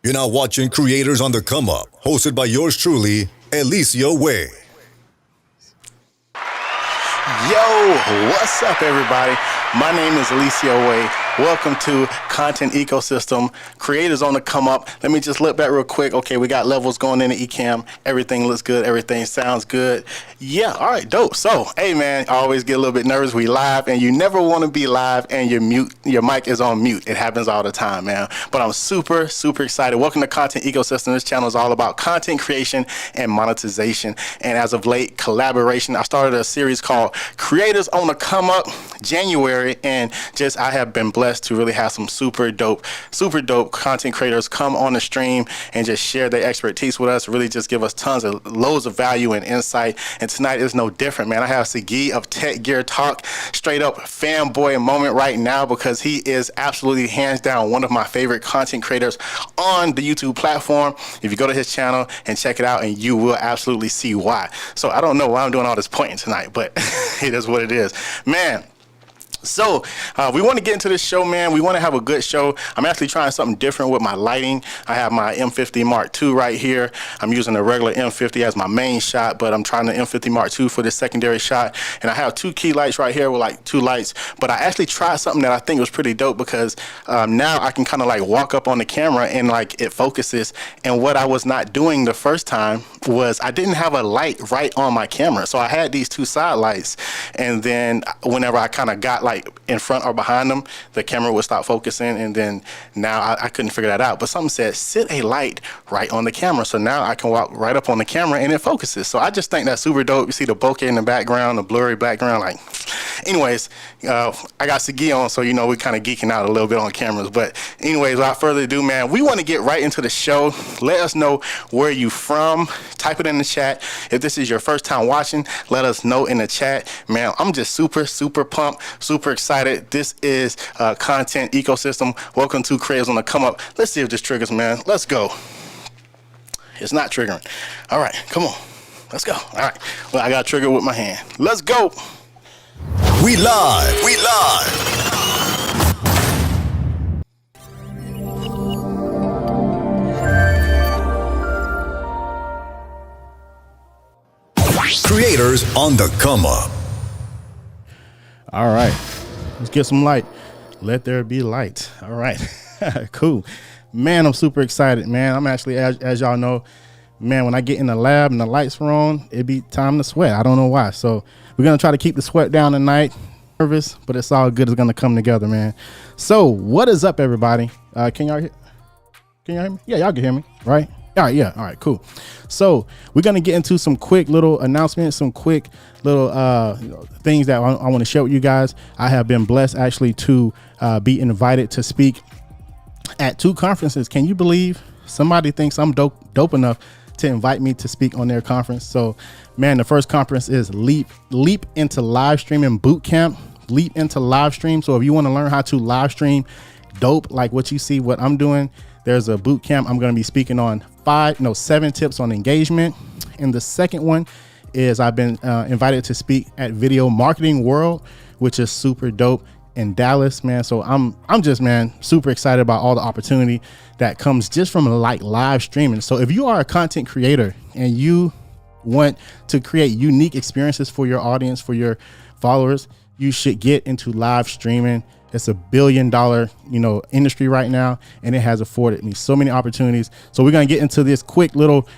You're now watching Creators on the Come Up, hosted by yours truly, Eliseo Way. Yo, what's up, everybody? My name is Eliseo Way. Welcome to Content Ecosystem, Creators on the Come Up. Let me just look back real quick. Okay, we got levels going into Ecamm. Everything looks good. Everything sounds good. Yeah, all right, dope. So, hey, man, I always get a little bit nervous. We live, and you never want to be live and your mic is on mute. It happens all the time, man. But I'm super excited. Welcome to Content Ecosystem. This channel is all about content creation and monetization. And as of late, collaboration. I started a series called Creators on the Come Up January, and I have been blessed to really have some super dope content creators come on the stream and just share their expertise with us, really just give us loads of value and insight. And tonight is no different, man. I have Sagi of Tech Gear Talk, straight up fanboy moment right now, because he is absolutely hands down one of my favorite content creators on the YouTube platform. If you go to his channel and check it out, and you will absolutely see why. So I don't know why I'm doing all this pointing tonight, but it is what it is, man. So we want to get into this show, man. We want to have a good show. I'm actually trying something different with my lighting. I have my M50 Mark II right here. I'm using a regular M50 as my main shot, but I'm trying the M50 Mark II for this secondary shot. And I have two key lights right here with like two lights. But I actually tried something that I think was pretty dope, because now I can kind of like walk up on the camera and like it focuses. And what I was not doing the first time was I didn't have a light right on my camera. So I had these two side lights, and then whenever I kind of got like in front or behind them, the camera would stop focusing, and then now I couldn't figure that out. But something said sit a light right on the camera, so now I can walk right up on the camera and it focuses. So I just think that's super dope. You see the bokeh in the background, the blurry background, like anyways, I got Sagi on, so you know we're kind of geeking out a little bit on cameras. But anyways, without further ado, man, we want to get right into the show. Let us know where you from. Type it in the chat. If this is your first time watching, let us know in the chat. Man, I'm just super pumped, super excited. This is Content Ecosystem. Welcome to Creators on the Come Up. Let's see if this triggers, man. Let's go. It's not triggering. All right, come on. Let's go. All right. Well, I got a trigger with my hand. Let's go. We live. Creators on the Come Up. All right. Let's get some light. Let there be light. All right. Cool. Man, I'm super excited, man. I'm actually, as y'all know, man, when I get in the lab and the lights are on, it be time to sweat. I don't know why. So we're going to try to keep the sweat down tonight. Nervous, but it's all good. It's going to come together, man. So what is up, everybody? Can y'all hear me? Yeah, y'all can hear me, right? All right. Yeah. All right, cool. So we're going to get into some quick little announcements, some quick little things that I want to share with you guys. I have been blessed actually to be invited to speak at 2 conferences. Can you believe somebody thinks I'm dope enough to invite me to speak on their conference? So, man, the first conference is Leap into Live Streaming Bootcamp. Leap into live stream. So if you want to learn how to live stream dope, like what you see, what I'm doing, there's a boot camp. I'm going to be speaking on 7 tips on engagement. And the second one is I've been invited to speak at Video Marketing World, which is super dope in Dallas, man. So I'm just, man, super excited about all the opportunity that comes just from like live streaming. So if you are a content creator and you want to create unique experiences for your audience, for your followers, you should get into live streaming. It's $1 billion, industry right now, and it has afforded me so many opportunities. So we're gonna get into this quick little,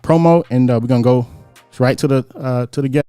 promo, and we're gonna go right to the guest.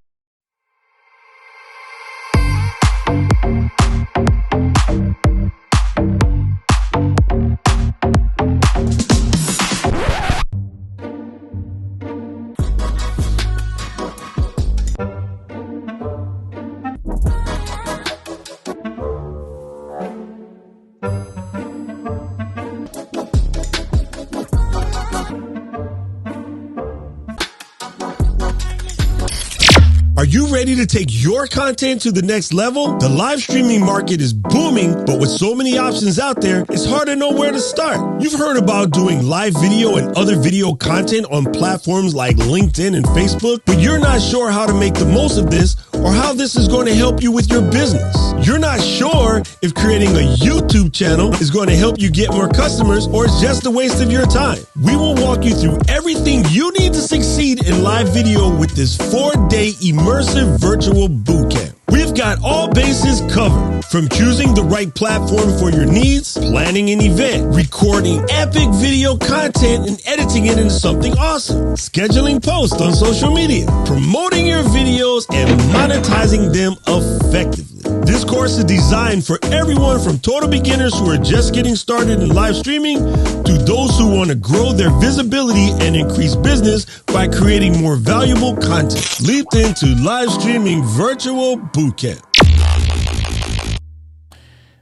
Are you ready to take your content to the next level? The live streaming market is booming, but with so many options out there, it's hard to know where to start. You've heard about doing live video and other video content on platforms like LinkedIn and Facebook, but you're not sure how to make the most of this or how this is going to help you with your business. You're not sure if creating a YouTube channel is going to help you get more customers or it's just a waste of your time. We will walk you through everything you need to succeed in live video with this 4-day immersive virtual bootcamp. We've got all bases covered, from choosing the right platform for your needs, planning an event, recording epic video content and editing it into something awesome, scheduling posts on social media, promoting your videos, and monetizing them effectively. This course is designed for everyone from total beginners who are just getting started in live streaming to those who want to grow their visibility and increase business by creating more valuable content. Leap into live streaming virtual bootcamp.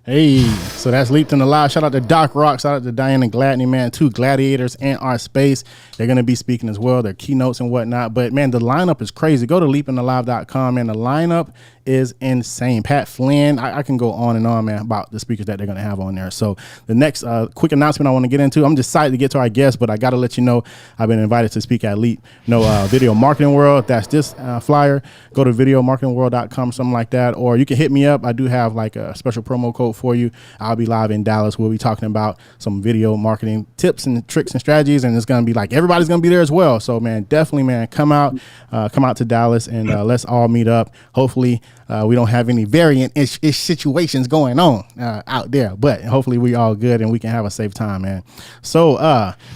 Hey, so that's Leaped in the Live. Shout out to Doc Rock. Shout out to Diana Gladney, man. 2 gladiators in our space. They're going to be speaking as well, their keynotes and whatnot. But, man, the lineup is crazy. Go to leapinthelive.com, man. The lineup is insane. Pat Flynn, I can go on and on, man, about the speakers that they're going to have on there. So the next quick announcement I want to get into, I'm just excited to get to our guest, but I got to let you know I've been invited to speak at Leap Video Marketing World. That's this flyer. Go to videomarketingworld.com, something like that. Or you can hit me up. I do have like a special promo code for you. I'll be live in Dallas. We'll be talking about some video marketing tips and tricks and strategies, and it's going to be like everybody's going to be there as well. So, man, definitely, man, come out to Dallas and let's all meet up. Hopefully, we don't have any variant-ish situations going on out there, but hopefully we all good and we can have a safe time, man. So,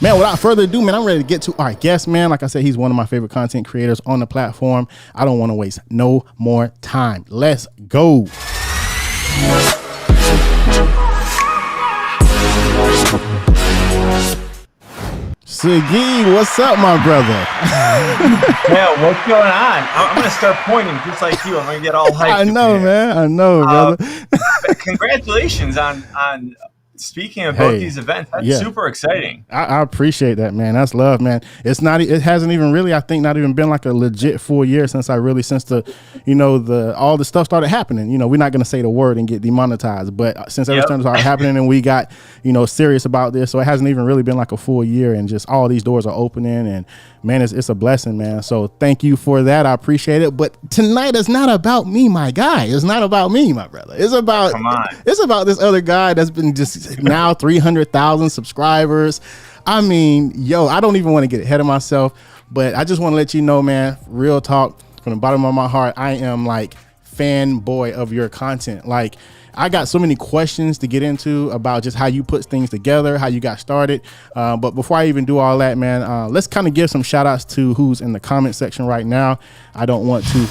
man, without further ado, man, I'm ready to get to our guest, man. Like I said, he's one of my favorite content creators on the platform. I don't want to waste no more time. Let's go. Sagi, what's up, my brother? Yeah, what's going on? I'm going to start pointing just like you. I'm going to get all hyped. I know, man. I know, brother. Congratulations on speaking of both these events. That's super exciting. I appreciate that, man. That's love, man. It hasn't even really, I think, not even been like a legit full year since all the stuff started happening. You know, we're not going to say the word and get demonetized, but since everything started happening and we got, serious about this, so it hasn't even really been like a full year, and just all these doors are opening, and man, it's a blessing, man. So thank you for that. I appreciate it. But tonight is not about me, my guy. It's not about me, my brother. It's about this other guy that's been just now 300,000 subscribers. I mean, I don't even want to get ahead of myself, but I just want to let you know, man, real talk from the bottom of my heart, I am like fanboy of your content. Like, I got so many questions to get into about just how you put things together, how you got started. But before I even do all that, man, let's kind of give some shout outs to who's in the comment section right now. I don't want to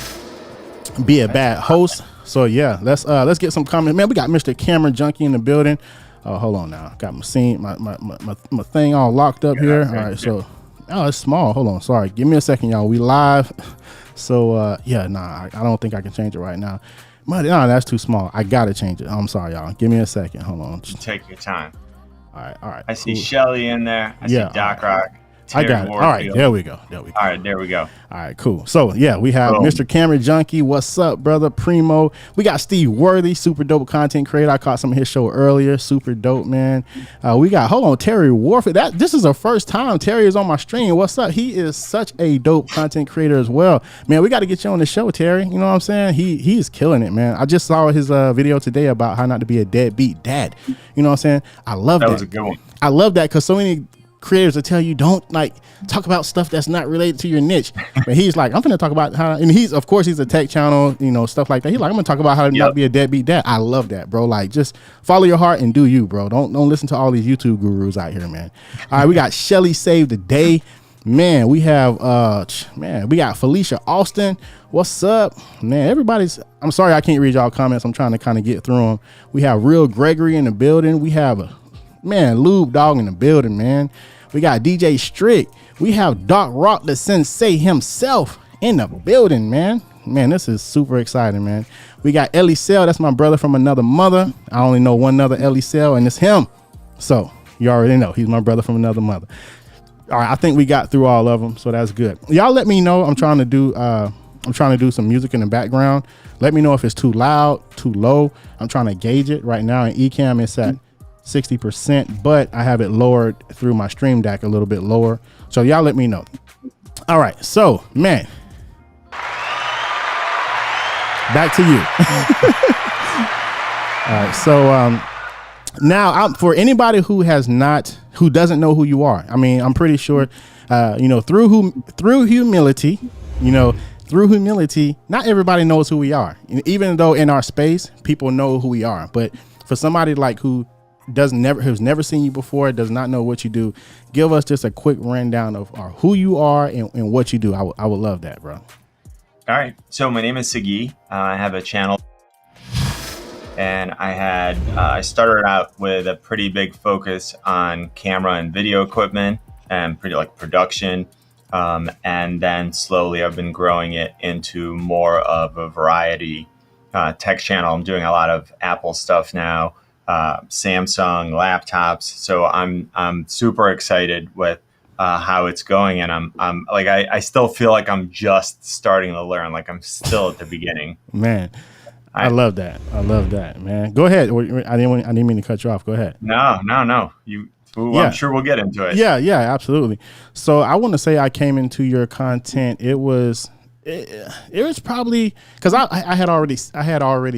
be a bad host. So yeah, let's get some comments. Man, we got Mr. Camera Junkie in the building. Oh, hold on now. Got my thing all locked up here. All right, so it's small. Hold on. Sorry. Give me a second, y'all. We live. So I don't think I can change it right now. No, that's too small. I gotta change it. I'm sorry, y'all. Give me a second. Hold on. Take your time. All right. I see Shelly in there. I see Doc Rock. I got it. All right, there we go. All right, there we go. All right, cool. So yeah, we have Mr. Camera Junkie. What's up, brother? Primo. We got Steve Worthy, super dope content creator. I caught some of his show earlier. Super dope, man. We got Terry Warford. This is the first time Terry is on my stream. What's up? He is such a dope content creator as well, man. We got to get you on the show, Terry. You know what I'm saying? He is killing it, man. I just saw his video today about how not to be a deadbeat dad. You know what I'm saying? I love that. That was a good one. I love that because so many creators will tell you don't talk about stuff that's not related to your niche. But he's like, I'm gonna talk about how, and he's a tech channel, stuff like that. He's like, I'm gonna talk about how to not be a deadbeat dad. I love that, bro. Like, just follow your heart and do you, bro. Don't listen to all these YouTube gurus out here, man. All right, we got Shelly Save the Day. Man, we have we got Felicia Austin. What's up, man? I'm sorry I can't read y'all comments. I'm trying to kind of get through them. We have Real Gregory in the building. We have Lube Dog in the building, man. We got DJ Strick. We have Doc Rock, the sensei himself, in the building, man. Man, this is super exciting, man. We got Eliseo. That's my brother from another mother. I only know one other Eliseo, and it's him. So you already know he's my brother from another mother. All right, I think we got through all of them, so that's good. Y'all let me know. I'm trying to do I'm trying to do some music in the background. Let me know if it's too loud, too low. I'm trying to gauge it right now. In Ecamm, it's at 60%, but I have it lowered through my Stream Deck a little bit lower. So y'all let me know. All right, so man, back to you. All right, so now for anybody who doesn't know who you are, I mean, I'm pretty sure, through humility, not everybody knows who we are. Even though in our space, people know who we are, but for somebody like who's never seen you before, does not know what you do, give us just a quick rundown of who you are and what you do. I would love that, bro. All right. So my name is Sagi. I have a channel, and I started out with a pretty big focus on camera and video equipment and pretty like production. And then slowly I've been growing it into more of a variety tech channel. I'm doing a lot of Apple stuff now. Samsung laptops. So I'm super excited with how it's going, and I'm like I still feel like I'm just starting to learn. Like I'm still at the beginning. Man, I love that. I love that, man. Go ahead. I didn't mean to cut you off. Go ahead. No. I'm sure we'll get into it. Yeah, absolutely. So I want to say I came into your content. It was probably because I had already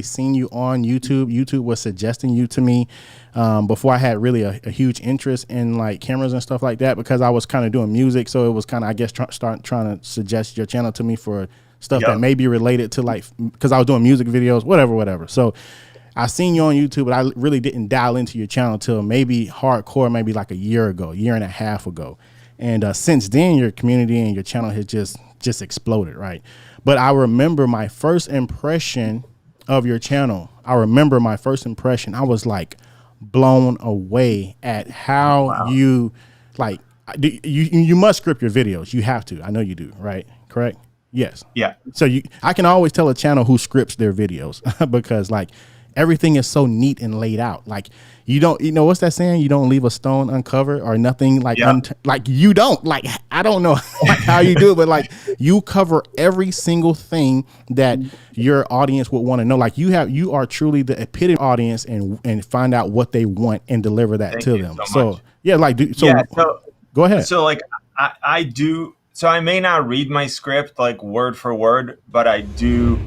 seen you on YouTube. YouTube was suggesting you to me before I had really a huge interest in like cameras and stuff like that, because I was kind of doing music. So it was kind of, I guess, trying to suggest your channel to me for stuff that may be related to, like, because I was doing music videos, whatever. So I seen you on YouTube, but I really didn't dial into your channel till maybe hardcore, maybe like a year and a half ago. And since then, your community and your channel has just exploded, right? But I remember my first impression of your channel. I was like blown away at how you like. You must script your videos. You have to. I know you do, right? Correct? Yes. Yeah. So I can always tell a channel who scripts their videos because like everything is so neat and laid out. Like you don't, what's that saying? You don't leave a stone uncovered or nothing like, like you don't like, I don't know like how you do it, but like you cover every single thing that your audience would want to know. Like you are truly the epitome audience and find out what they want and deliver that to them. So yeah, like, go ahead. So like I do. So I may not read my script like word for word, but I do,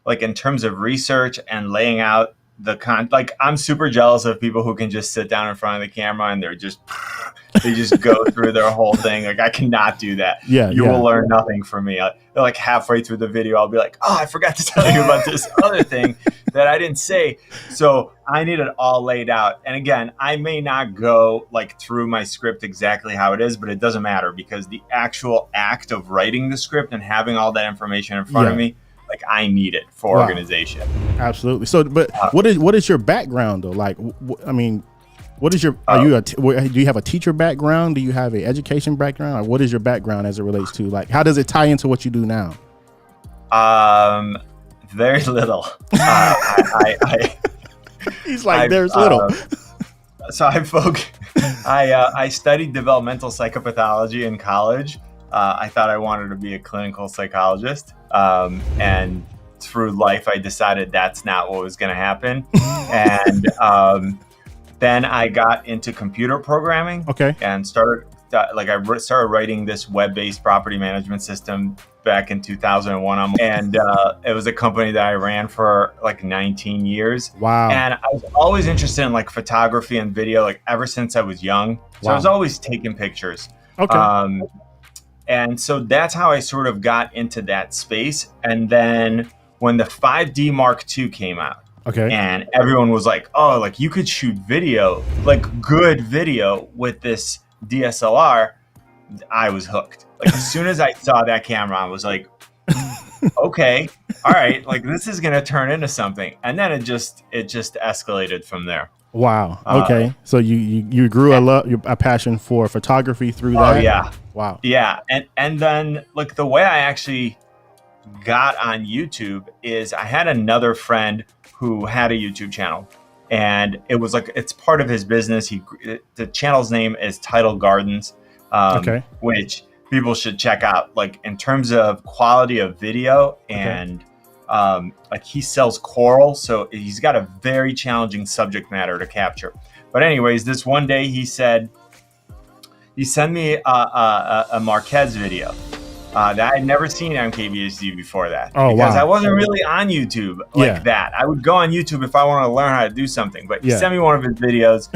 like in terms of research and laying out the like I'm super jealous of people who can just sit down in front of the camera and they just go through their whole thing. Like I cannot do that. You will learn nothing from me. They're like halfway through the video, I'll be like, oh, I forgot to tell you about this other thing that I didn't say. So I need it all laid out. And again, I may not go like through my script exactly how it is, but it doesn't matter because the actual act of writing the script and having all that information in front of me, like I need it for organization. Absolutely. So, but what is your background though? Like, I mean, what is your? Do you have a teacher background? Do you have an education background? Like, what is your background as it relates to like? How does it tie into what you do now? Very little. He's like, there's little. So I studied developmental psychopathology in college. I thought I wanted to be a clinical psychologist. And through life, I decided that's not what was going to happen. And then I got into computer programming. Okay. And started writing this web-based property management system back in 2001. And it was a company that I ran for like 19 years. Wow. And I was always interested in like photography and video, like ever since I was young. So I was always taking pictures. Okay. And so that's how I sort of got into that space. And then when the 5D Mark II came out, and everyone was like, oh, like you could shoot video, like good video with this DSLR, I was hooked. Like as soon as I saw that camera, I was like, okay, all right, like this is going to turn into something. And then it just escalated from there. Wow. Okay. So you grew a passion for photography through that? Oh yeah. Wow. Yeah. And then like the way I actually got on YouTube is I had another friend who had a YouTube channel, and it was like, it's part of his business. The channel's name is Title Gardens, which people should check out, like in terms of quality of video and like he sells choral, so he's got a very challenging subject matter to capture. But anyways, this one day he sent me a Marquez video that I'd never seen on KBHD before that. Because I wasn't really on YouTube like that. I would go on YouTube if I wanted to learn how to do something. But he sent me one of his videos,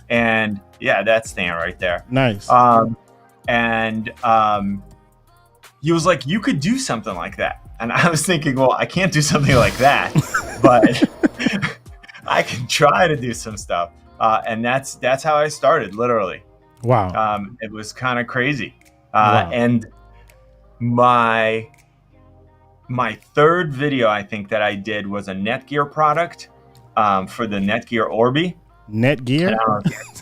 and that's Stan right there. Nice. He was like, you could do something like that. And I was thinking, well, I can't do something like that, but I can try to do some stuff. And that's how I started, literally. Wow. It was kind of crazy. And my third video, I think, that I did was a Netgear product for the Netgear Orbi. Netgear?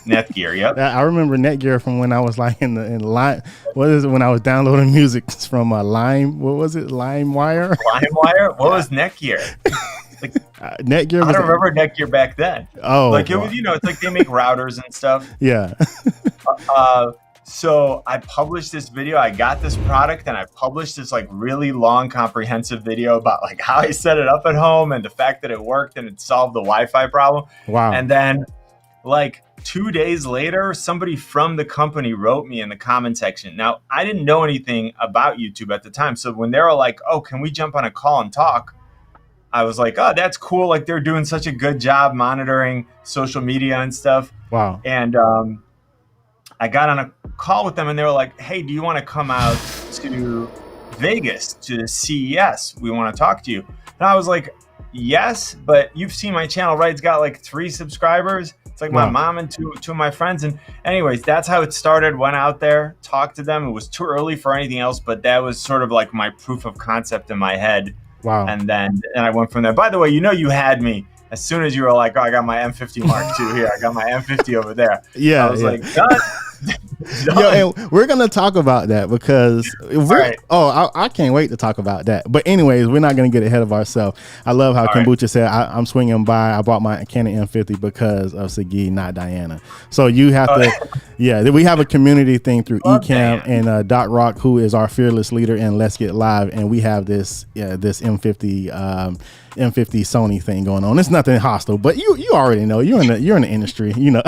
Netgear, yep. I remember Netgear from when I was like in line. What is it? When I was downloading music from Lime. What was it? LimeWire? LimeWire? What was Netgear? Like, Netgear. I don't remember Netgear back then. Oh, like it was, it's like they make routers and stuff. Yeah. So I published this video. I got this product, and I published this like really long, comprehensive video about like how I set it up at home and the fact that it worked and it solved the Wi-Fi problem. Wow. And then, like 2 days later, somebody from the company wrote me in the comment section. Now, I didn't know anything about YouTube at the time, so when they were like, "Oh, can we jump on a call and talk?" I was like, "Oh, that's cool. Like they're doing such a good job monitoring social media and stuff." Wow. And I got on a call with them, and they were like, "Hey, do you want to come out to Vegas to CES? We want to talk to you." And I was like, "Yes, but you've seen my channel, right? It's got like 3 subscribers. It's like my mom and two of my friends." And anyways, that's how it started. Went out there, talked to them. It was too early for anything else, but that was sort of like my proof of concept in my head. Wow. And I went from there. By the way, you had me as soon as you were like, "Oh, I got my M50 Mark II here. I got my M50 over there." Yeah. I was like, "Done." Yo, and we're gonna talk about that because I can't wait to talk about that. But anyways, we're not gonna get ahead of ourselves. I love how Kombucha said, I'm swinging by. I bought my Canon M50 because of Sagi, not Diana. So you have to, we have a community thing through Ecamm and Doc Rock, who is our fearless leader in Let's Get Live, and we have this M50 Sony thing going on. It's nothing hostile, but you already know you're in the industry, Yeah.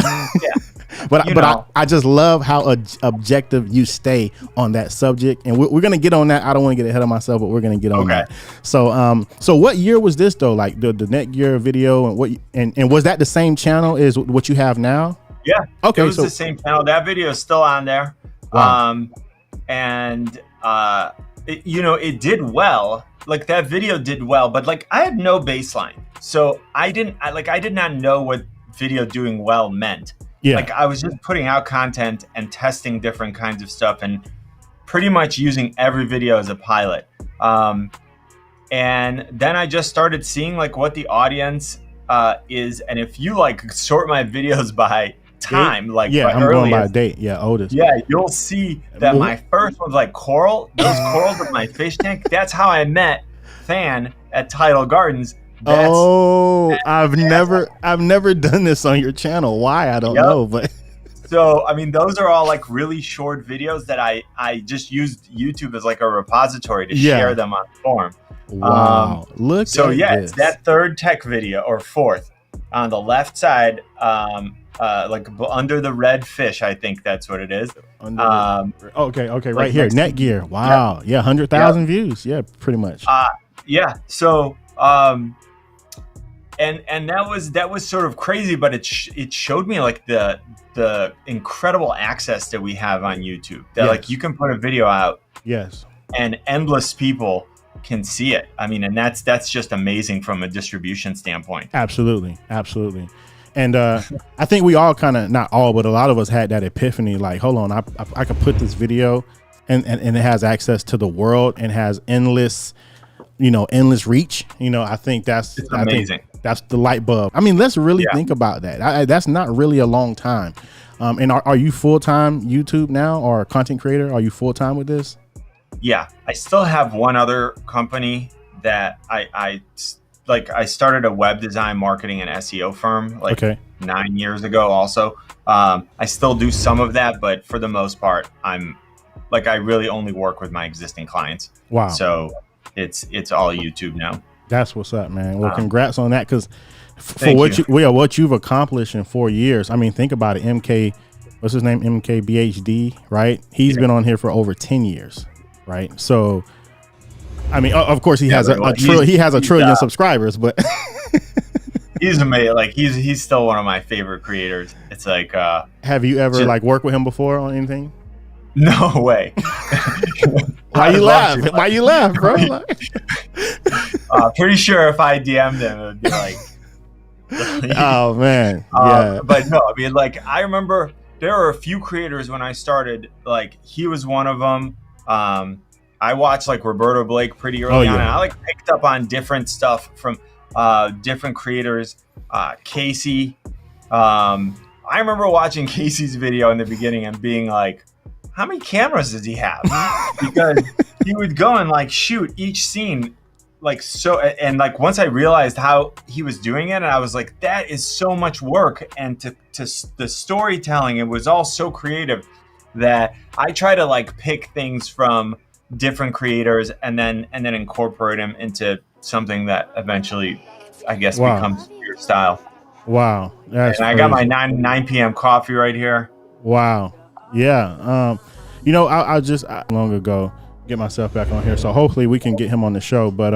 But I just love how objective you stay on that subject, and we're gonna get on that. I don't want to get ahead of myself, but we're gonna get on that. So what year was this though? Like the Netgear video, and was that the same channel as what you have now? Yeah. Okay. It was the same channel. That video is still on there. Wow. It did well. Like that video did well, but like I had no baseline, so I did not know what video doing well meant. Yeah. Like I was just putting out content and testing different kinds of stuff and pretty much using every video as a pilot. And then I just started seeing like what the audience is. And if you like sort my videos by time, like I'm going by date. Yeah, oldest. Yeah, you'll see that my first was like coral. Those corals with my fish tank. That's how I met Fan at Tidal Gardens. I've never done this on your channel. Why? I don't know, but so I mean, those are all like really short videos that I just used YouTube as like a repository to share them on forum. Wow. Look. So this. It's that third tech video or fourth on the left side, like under the red fish. I think that's what it is. Okay, right here, Netgear. Wow. Yeah, 100,000 views. Yeah, pretty much. So. And that was sort of crazy, but it showed me like the incredible access that we have on YouTube. That like you can put a video out, and endless people can see it. I mean, and that's just amazing from a distribution standpoint. Absolutely. And I think we all kind of, not all, but a lot of us had that epiphany. Like, hold on, I could put this video, and it has access to the world and has endless reach. I think that's amazing. That's the light bulb. I mean, let's really think about that. That's not really a long time. And are you full-time YouTube now, or content creator? Are you full-time with this? Yeah, I still have one other company that I started a web design, marketing, and SEO firm 9 years ago also. I still do some of that, but for the most part, I'm like I really only work with my existing clients. Wow. So it's all YouTube now. That's what's up, man. Well, congrats on that, because for Thank what you've accomplished in 4 years. I mean, think about it. MK, what's his name? MKBHD, right? He's been on here for over 10 years, right? So, I mean, of course, he has a trillion subscribers, but he's amazing. Like he's still one of my favorite creators. It's like, have you ever like worked with him before on anything? No way. Why you laugh? Why you laugh, bro? Pretty sure if I DM'd him, it would be like, oh man, yeah. But no, I mean, like I remember there were a few creators when I started. Like he was one of them. I watched like Roberto Blake pretty early on, and I like picked up on different stuff from different creators. Casey, I remember watching Casey's video in the beginning and being like, how many cameras does he have? Because he would go and like shoot each scene like so, and like once I realized how he was doing it, and I was like, that is so much work, and to the storytelling, it was all so creative that I try to like pick things from different creators and then incorporate them into something that eventually, I guess, becomes your style. Wow, that's and I got my 9 p.m. coffee right here. Wow, yeah. You know, I just long ago get myself back on here, so hopefully we can get him on the show. But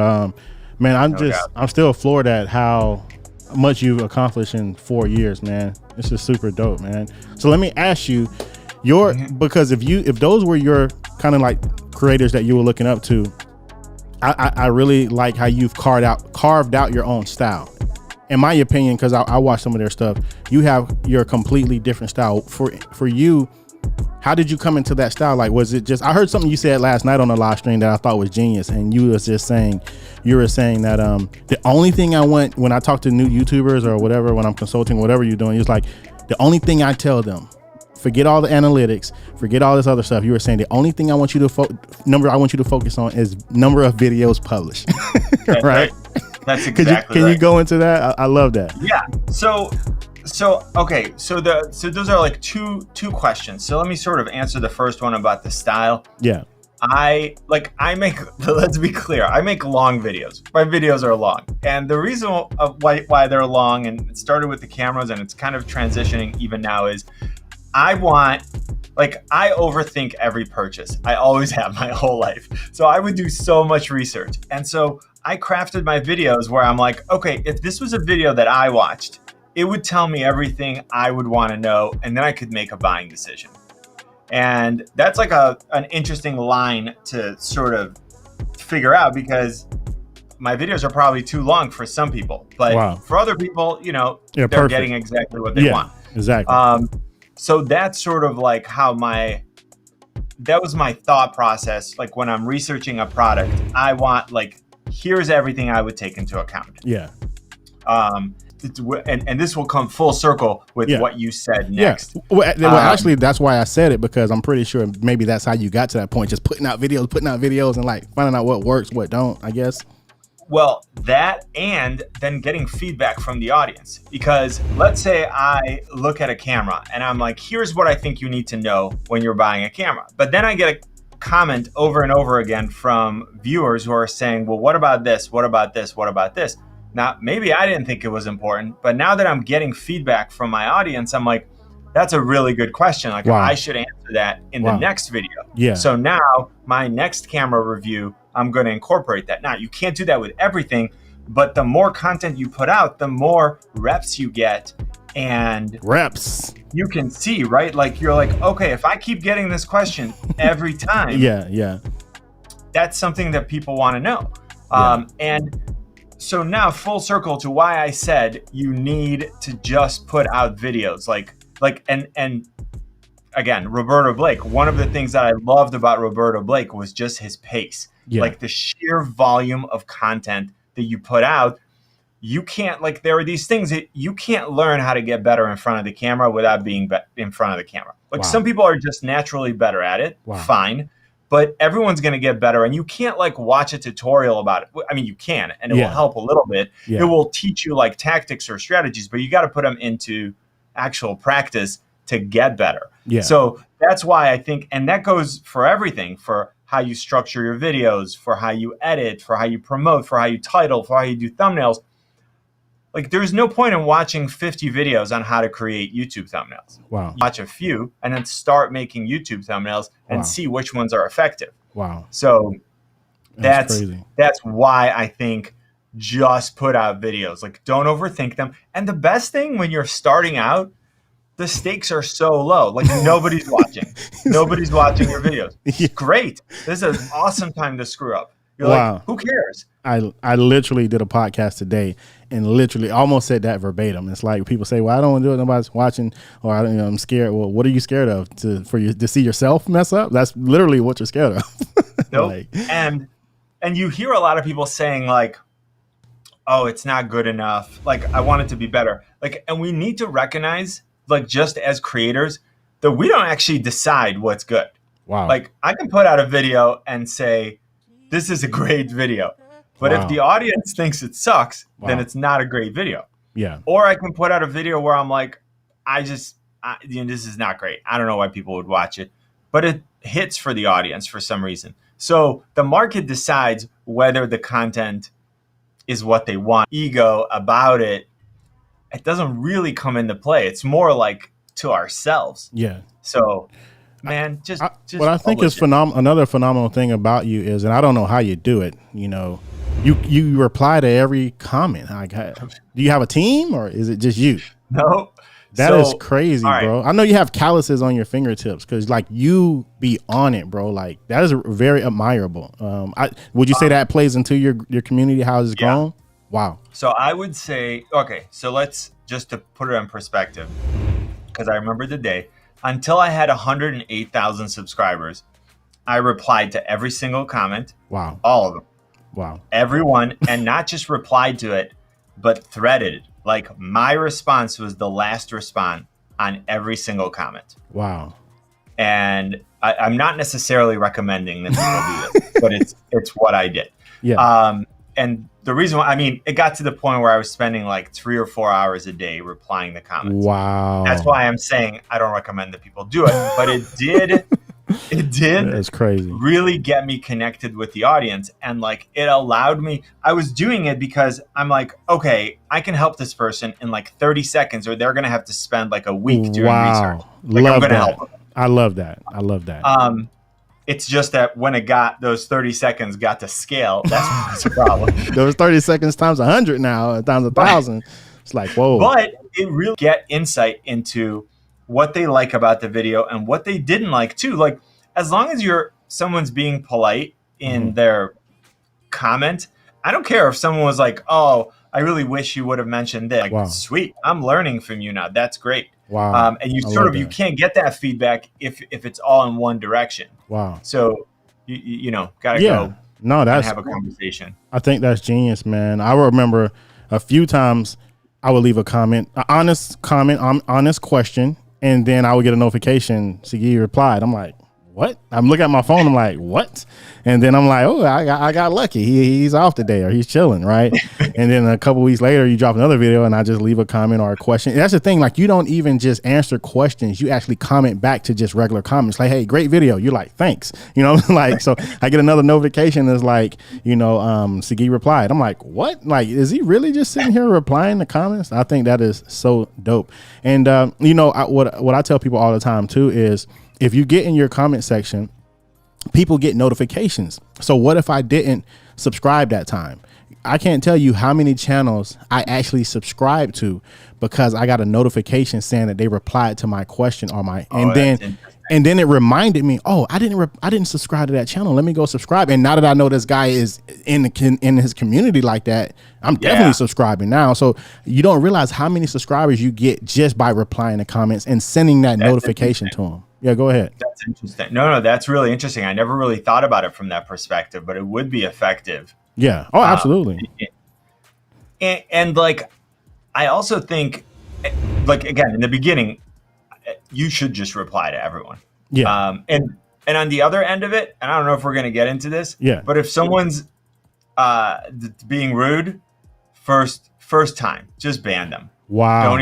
man, I'm still floored at how much you've accomplished in 4 years, man. This is super dope, man. So let me ask you, because if those were your kind of like creators that you were looking up to, I really like how you've carved out your own style. In my opinion, because I watch some of their stuff, you have your completely different style. For you, how did you come into that style? Like, was it just, I heard something you said last night on the live stream that I thought was genius, and you were saying that the only thing I want when I talk to new YouTubers or whatever, when I'm consulting, whatever you're doing, it's like the only thing I tell them, forget all the analytics, forget all this other stuff. You were saying the only thing I want you to focus on is number of videos published. Right? That's exactly Can you go into that? I love that. Yeah. So okay. So those are like two questions. So let me sort of answer the first one about the style. Yeah. Let's be clear, I make long videos. My videos are long. And the reason of why they're long, and it started with the cameras and it's kind of transitioning even now, is I overthink every purchase. I always have my whole life. So I would do so much research. And so I crafted my videos where I'm like, okay, if this was a video that I watched, it would tell me everything I would want to know, and then I could make a buying decision. And that's like an interesting line to sort of figure out, because my videos are probably too long for some people, but for other people, you know, they're perfect. Getting exactly what they want. Exactly. So that's sort of like that was my thought process. Like when I'm researching a product, I want like, here's everything I would take into account. Yeah. And this will come full circle with what you said next. Yeah. Well, actually, that's why I said it, because I'm pretty sure maybe that's how you got to that point, just putting out videos and like finding out what works, what don't, I guess. Well, that, and then getting feedback from the audience. Because let's say I look at a camera and I'm like, here's what I think you need to know when you're buying a camera. But then I get a comment over and over again from viewers who are saying, well, what about this? What about this? What about this? Now, maybe I didn't think it was important, but now that I'm getting feedback from my audience, I'm like, that's a really good question. Like, I should answer that in the next video. Yeah. So now my next camera review, I'm going to incorporate that. Now, you can't do that with everything, but the more content you put out, the more reps you get. And reps you can see, right? Like, you're like, okay, if I keep getting this question every time, yeah, that's something that people want to know. And so now full circle to why I said you need to just put out videos and again, Roberto Blake, one of the things that I loved about Roberto Blake was just his pace. Like the sheer volume of content that you put out. You can't, like, there are these things that you can't learn how to get better in front of the camera without being in front of the camera. Like some people are just naturally better at it. Fine. But everyone's going to get better, and you can't like watch a tutorial about it. I mean, you can, and it will help a little bit. It will teach you like tactics or strategies, but you got to put them into actual practice to get better. Yeah. So that's why I think, and that goes for everything, for how you structure your videos, for how you edit, for how you promote, for how you title, for how you do thumbnails. Like, there's no point in watching 50 videos on how to create YouTube thumbnails. Wow. Watch a few and then start making YouTube thumbnails and see which ones are effective. Wow. So That's crazy. That's why I think just put out videos. Like, don't overthink them. And the best thing when you're starting out, the stakes are so low. Like, nobody's watching. Nobody's watching your videos. Yeah. Great. This is an awesome time to screw up. You're Wow. like, who cares? I literally did a podcast today and literally almost said that verbatim. It's like people say, well, I don't want to do it. Nobody's watching, or I'm scared. Well, what are you scared of? To see yourself mess up? That's literally what you're scared of. Nope. Like, and you hear a lot of people saying like, oh, it's not good enough. Like, I want it to be better. Like, and we need to recognize, like, just as creators, that we don't actually decide what's good. wow. Like, I can put out a video and say, this is a great video. But Wow. if the audience thinks it sucks, then Wow. it's not a great video. Yeah. Or I can put out a video where I'm like, this is not great. I don't know why people would watch it. But it hits for the audience for some reason. So the market decides whether the content is what they want. Ego about it doesn't really come into play. It's more like to ourselves. Yeah. So, man, just what I think is publish it. another phenomenal thing about you is, and I don't know how you do it, you reply to every comment. Do you have a team or is it just you? No. That is crazy, all right. bro. I know you have calluses on your fingertips because, like, you be on it, bro. Like, that is very admirable. Would you say that plays into your community? How it's grown? Wow. So I would say, okay, so let's just to put it in perspective, because I remember the day until I had 108,000 subscribers, I replied to every single comment. Wow. All of them. Wow. Everyone, and not just replied to it, but threaded it. Like, my response was the last response on every single comment. Wow. And I'm not necessarily recommending that people do this, but it's what I did. Yeah. And the reason why, I mean, it got to the point where I was spending like 3 or 4 hours a day replying to comments. Wow. That's why I'm saying I don't recommend that people do it, but it did That's crazy. really get me connected with the audience. And like, it allowed me, I was doing it because I'm like, okay, I can help this person in like 30 seconds, or they're going to have to spend like a week doing research. Like, Love I'm going to that. help them. I love that. I love that. It's just that when it got, those 30 seconds got to scale, that's a problem. There was 30 seconds times 100 now, times 1,000. It's like, whoa. But it really get insight into what they like about the video and what they didn't like too. Like, as long as someone's being polite in their comment, I don't care if someone was like, oh, I really wish you would have mentioned this. Like, Wow. sweet, I'm learning from you now. That's great. Wow. And you I sort love of, you that. can't get that feedback if it's all in one direction. Wow. So, you gotta Yeah. go No, and that's, have a conversation. I think that's genius, man. I remember a few times I would leave a comment, an honest comment, honest question, and then I would get a notification, Sagi replied. I'm like, what? I'm looking at my phone. I'm like, what? And then I'm like, oh, I got lucky. He's off today, or he's chilling, right? And then a couple weeks later, you drop another video, and I just leave a comment or a question. And that's the thing. Like, you don't even just answer questions. You actually comment back to just regular comments. Like, hey, great video. You're like, thanks. Like, so I get another notification that's like, Sagi replied. I'm like, what? Like, is he really just sitting here replying to comments? I think that is so dope. And what I tell people all the time too is, if you get in your comment section, people get notifications. So what if I didn't subscribe that time? I can't tell you how many channels I actually subscribed to because I got a notification saying that they replied to my question or and then it reminded me, oh, I didn't subscribe to that channel. Let me go subscribe. And now that I know this guy is in his community like that, I'm definitely subscribing now. So you don't realize how many subscribers you get just by replying to comments and sending that notification to them. Yeah, go ahead. That's interesting. No, that's really interesting. I never really thought about it from that perspective, but it would be effective. Yeah. Oh, absolutely. And like, I also think, like, again, in the beginning, you should just reply to everyone. Yeah. And on the other end of it, and I don't know if we're going to get into this, but if someone's being rude, first time, just ban them. Wow.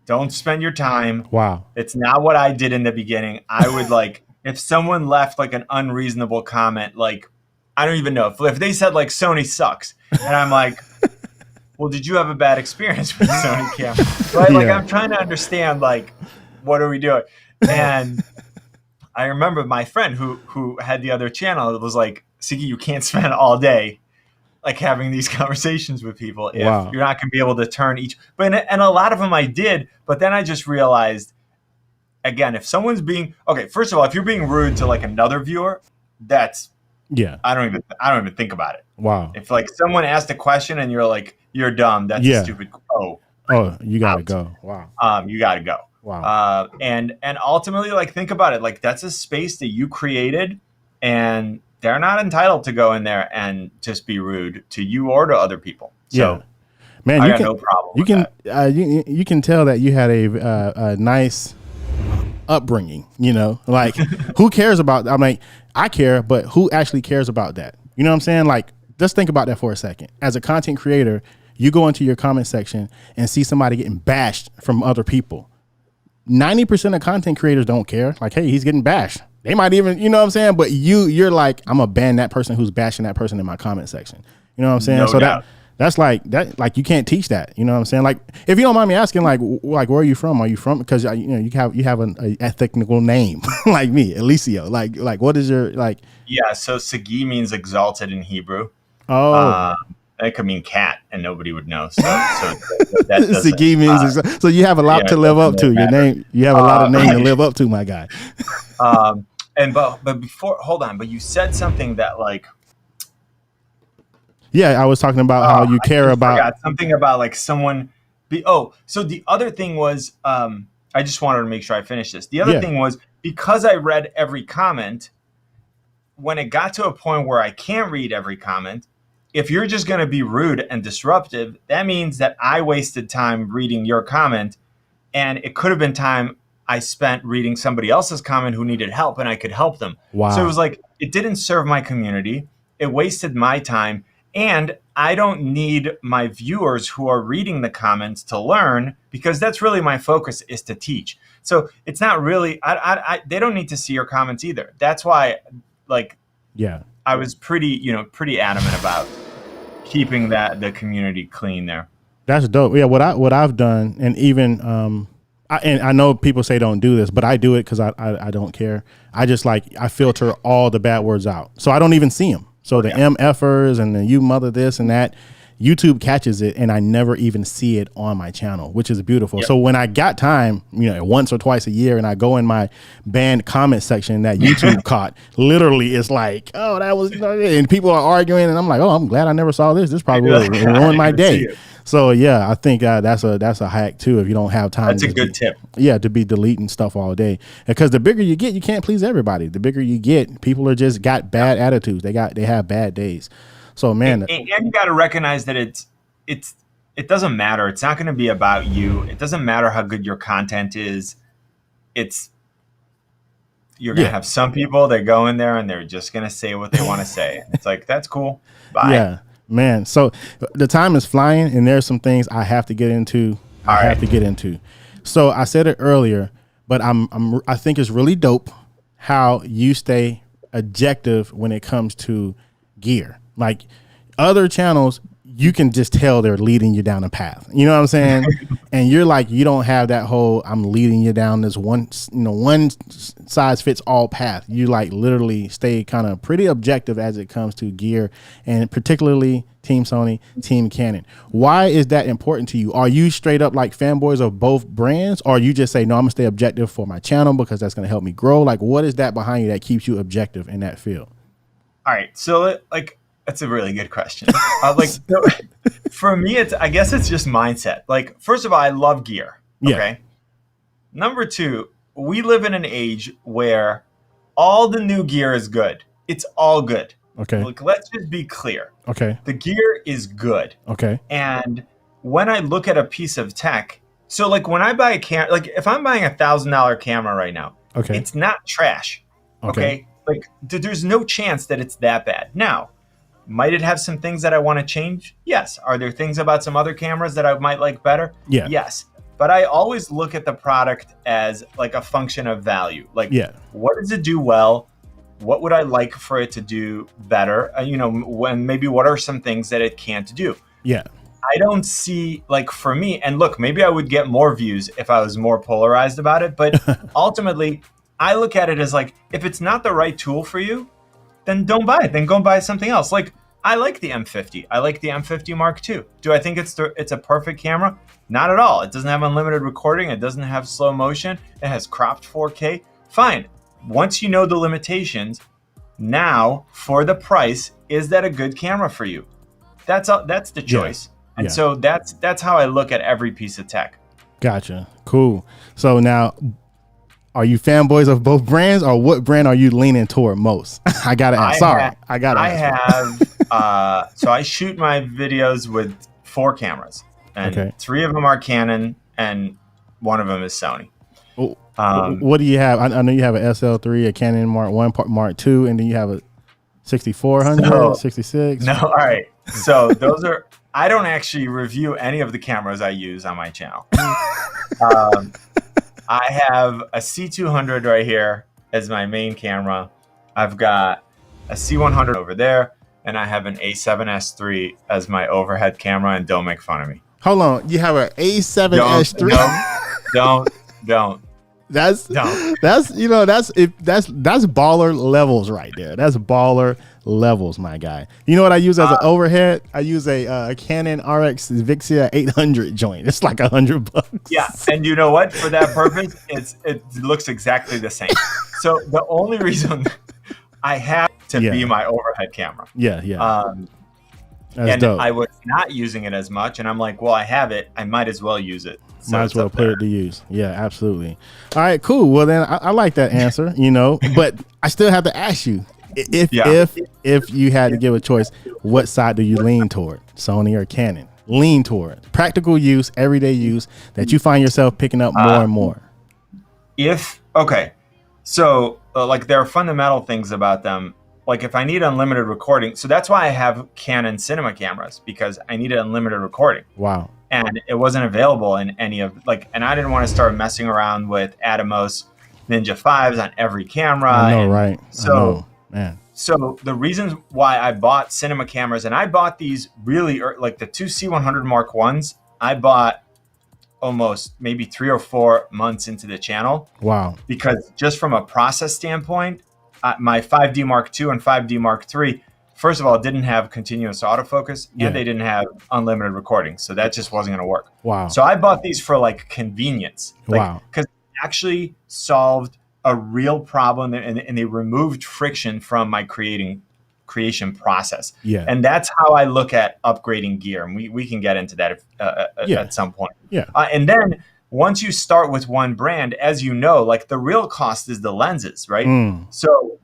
Don't spend your time. Wow. It's not what I did in the beginning. I would like, if someone left like an unreasonable comment, like, I don't even know if they said like Sony sucks, and I'm like, well, did you have a bad experience with Sony camera? Right? Like, Yeah. I'm trying to understand, like, what are we doing? And I remember my friend who had the other channel was like, Sigi, you can't spend all day like having these conversations with people if Wow. you're not going to be able to turn each. But and a lot of them I did, but then I just realized, again, if someone's being okay, first of all, if you're being rude to like another viewer, that's Yeah. I don't even think about it. Wow. If like someone asked a question and you're like, you're dumb, that's Yeah. a stupid. Oh, you gotta go. Wow. You gotta go. Wow. And ultimately, like, think about it. Like, that's a space that you created, and they're not entitled to go in there and just be rude to you or to other people. So, Yeah. Man, I you got can, no problem. you with can, that. you can tell that you had a nice upbringing. You know, like who cares about? I mean, I care, but who actually cares about that? You know what I'm saying? Like, just think about that for a second. As a content creator, you go into your comment section and see somebody getting bashed from other people. 90% of content creators don't care. Like, hey, he's getting bashed. They might even, you know what I'm saying? But you're like, I'm gonna ban that person who's bashing that person in my comment section. You know what I'm saying? No So doubt. that's like that. Like, you can't teach that. You know what I'm saying? Like, if you don't mind me asking, like where are you from? Are you from? Because you have an ethnical name like me, Eliseo. Like what is your like? Yeah. So Sagi means exalted in Hebrew. Oh, It could mean cat, and nobody would know. So that doesn't. Sagi means so you have a lot yeah, to it live up doesn't to. Your matter. name, you have a lot of name to live up to, my guy. But before, hold on. But you said something that like. Yeah, I was talking about how you care about. Forgot something about like someone. So the other thing was, I just wanted to make sure I finished this. The other thing was, because I read every comment, when it got to a point where I can't read every comment, if you're just going to be rude and disruptive, that means that I wasted time reading your comment, and it could have been time I spent reading somebody else's comment who needed help, and I could help them. Wow. So it was like, it didn't serve my community. It wasted my time. And I don't need my viewers who are reading the comments to learn, because that's really my focus, is to teach. So it's not really, they don't need to see your comments either. That's why, like, Yeah. I was pretty adamant about keeping the community clean there. That's dope. Yeah, what I've done, and even I know people say don't do this, but I do it because I don't care. I just I filter all the bad words out, so I don't even see them. So the MFers and the you mother this and that, YouTube catches it, and I never even see it on my channel, which is beautiful. Yep. So when I got time, once or twice a year, and I go in my banned comment section that YouTube caught, literally it's like, oh, that was, and people are arguing, and I'm like, oh, I'm glad I never saw this. This probably would have ruined my day. So yeah, I think that's a hack too. If you don't have time, That's a good tip. Yeah, to be deleting stuff all day, because the bigger you get, you can't please everybody. The bigger you get, people are just got bad attitudes. They have bad days. So man, and you got to recognize that it doesn't matter. It's not going to be about you. It doesn't matter how good your content is. You're going to have some people that go in there and they're just going to say what they want to say. It's like, that's cool. Bye. Yeah, man. So the time is flying, and there's some things I have to get into. So I said it earlier, but I think it's really dope how you stay objective when it comes to gear. Like other channels, you can just tell they're leading you down a path. You know what I'm saying? And you're like, you don't have that whole I'm leading you down this one size fits all path. You like literally stay kind of pretty objective as it comes to gear, and particularly Team Sony, Team Canon. Why is that important to you? Are you straight up like fanboys of both brands, or you just say, no, I'm gonna stay objective for my channel because that's gonna help me grow? Like, what is that behind you that keeps you objective in that field? All right. So that's a really good question. For me, I guess it's just mindset. Like, first of all, I love gear. Okay. Yeah. Number two, we live in an age where all the new gear is good. It's all good. Okay. Like, let's just be clear. Okay. The gear is good. Okay. And when I look at a piece of tech, so like when I buy a camera, like if I'm buying $1,000 camera right now, Okay. it's not trash. Okay. Like there's no chance that it's that bad. Now, might it have some things that I want to change? Yes. Are there things about some other cameras that I might like better? Yeah. Yes. but I always look at the product as like a function of value. Like, what does it do well? What would I like for it to do better? Maybe what are some things that it can't do? Yeah. I don't see, like, for me, and look, maybe I would get more views if I was more polarized about it, but ultimately, I look at it as like, if it's not the right tool for you, then don't buy it. Then go buy something else. Like, I like the M50. I like the M50 Mark II. Do I think it's a perfect camera? Not at all. It doesn't have unlimited recording. It doesn't have slow motion. It has cropped 4K. Fine. Once you know the limitations, now for the price, is that a good camera for you? That's the choice. And so that's how I look at every piece of tech. Gotcha. Cool. So now, are you fanboys of both brands, or what brand are you leaning toward most? I gotta ask. I have. So I shoot my videos with 4 cameras, and 3 of them are Canon, and 1 of them is Sony. What do you have? I know you have an SL3, a Canon Mark 1, Mark 2, and then you have a 6400, 66. No, all right. So those are. I don't actually review any of the cameras I use on my channel. I have a C200 right here as my main camera. I've got a C100 over there, and I have an A7S III as my overhead camera, and don't make fun of me. Hold on. You have an A7S III? Don't. That's baller levels right there. That's baller levels, my guy. You know what I use as an overhead? I use a Canon RX Vixia 800 joint. It's like $100. Yeah, and you know what? For that purpose, it looks exactly the same. So the only reason I have to be my overhead camera. That's dope. I was not using it as much, and I'm like, well, I have it. I might as well use it. So might as well put it to use. Yeah, absolutely. All right, cool. Well, then I like that answer, but I still have to ask you, if you had to give a choice, what side do you lean toward, Sony or Canon? Lean toward practical use, everyday use that you find yourself picking up more and more. So like there are fundamental things about them. Like if I need unlimited recording, so that's why I have Canon cinema cameras, because I needed unlimited recording. Wow. And it wasn't available in any of and I didn't want to start messing around with Atomos Ninja 5s on every camera. I know, right? So, man. So the reasons why I bought cinema cameras, and I bought these really like the 2 C100 Mark 1s, I bought almost maybe 3 or 4 months into the channel. Wow. Because just from a process standpoint, my 5D Mark II and 5D Mark III, first of all, didn't have continuous autofocus, and they didn't have unlimited recording. So that just wasn't going to work. Wow. So I bought these for like convenience. Wow. Because it actually solved a real problem, and they removed friction from my creation process. Yeah. And that's how I look at upgrading gear. And we can get into that at some point. Yeah. And then once you start with one brand, as you know, like the real cost is the lenses, right? So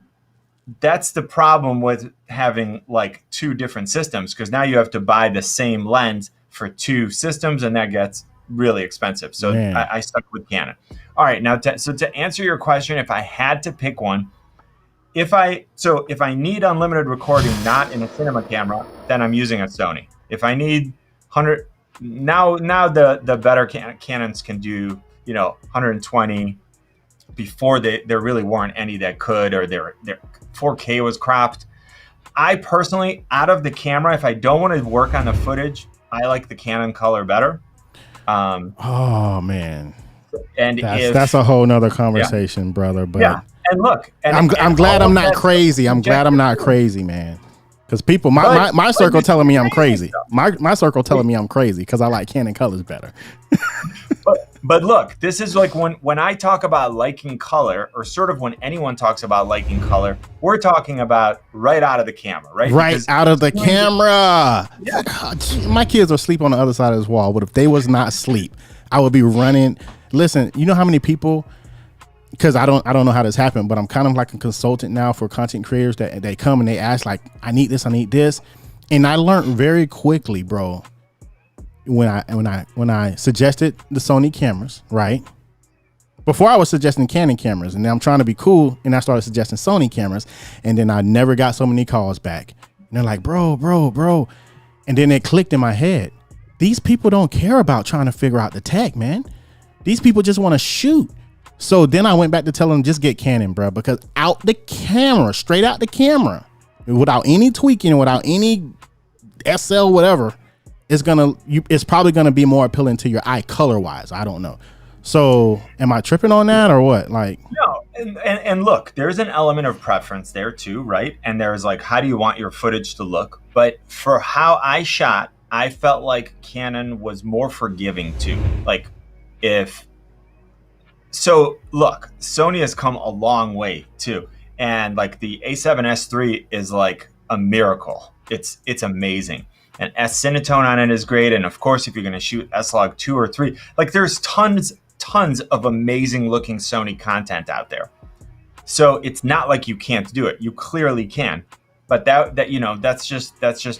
that's the problem with having like 2 different systems, because now you have to buy the same lens for 2 systems, and that gets really expensive. So I stuck with Canon. All right, now to answer your question, if I had to pick one, if I need unlimited recording, not in a cinema camera, then I'm using a Sony. If I need 100, now the better Canons can do 120. Before there really weren't any that could, or their 4K was cropped. I personally, out of the camera, if I don't want to work on the footage, I like the Canon color better. Oh man, and that's a whole nother conversation, brother. But and look, I'm glad I'm not crazy. I'm glad I'm not crazy, man. Because people, my circle telling me I'm crazy. My circle telling me I'm crazy because I like Canon colors better. But look, this is like when I talk about liking color, or sort of when anyone talks about liking color, we're talking about right out of the camera, right? Right out of the camera. Yeah. My kids are asleep on the other side of this wall, but if they was not asleep, I would be running. Listen, you know how many people? Because I don't know how this happened, but I'm kind of like a consultant now for content creators that they come and they ask like, I need this, and I learned very quickly, bro. When I suggested the Sony cameras, right? Before I was suggesting Canon cameras, and now I'm trying to be cool, and I started suggesting Sony cameras, and then I never got so many calls back. And they're like, bro. And then it clicked in my head. These people don't care about trying to figure out the tech, man. These people just want to shoot. So then I went back to tell them, just get Canon, bro, because out the camera, straight out the camera, without any tweaking, without any SL, whatever, it's probably gonna be more appealing to your eye color wise. I don't know. So am I tripping on that or what? Like, no, and look, there's an element of preference there too, right? And there's like, how do you want your footage to look? But for how I shot, I felt like Canon was more forgiving too. Like, so look, Sony has come a long way too. And like the A7S III is like a miracle. It's amazing. And S-Cinetone on it is great. And of course, if you're going to shoot S-Log 2 or 3, like there's tons of amazing looking Sony content out there. So it's not like you can't do it. You clearly can. But that you know, that's just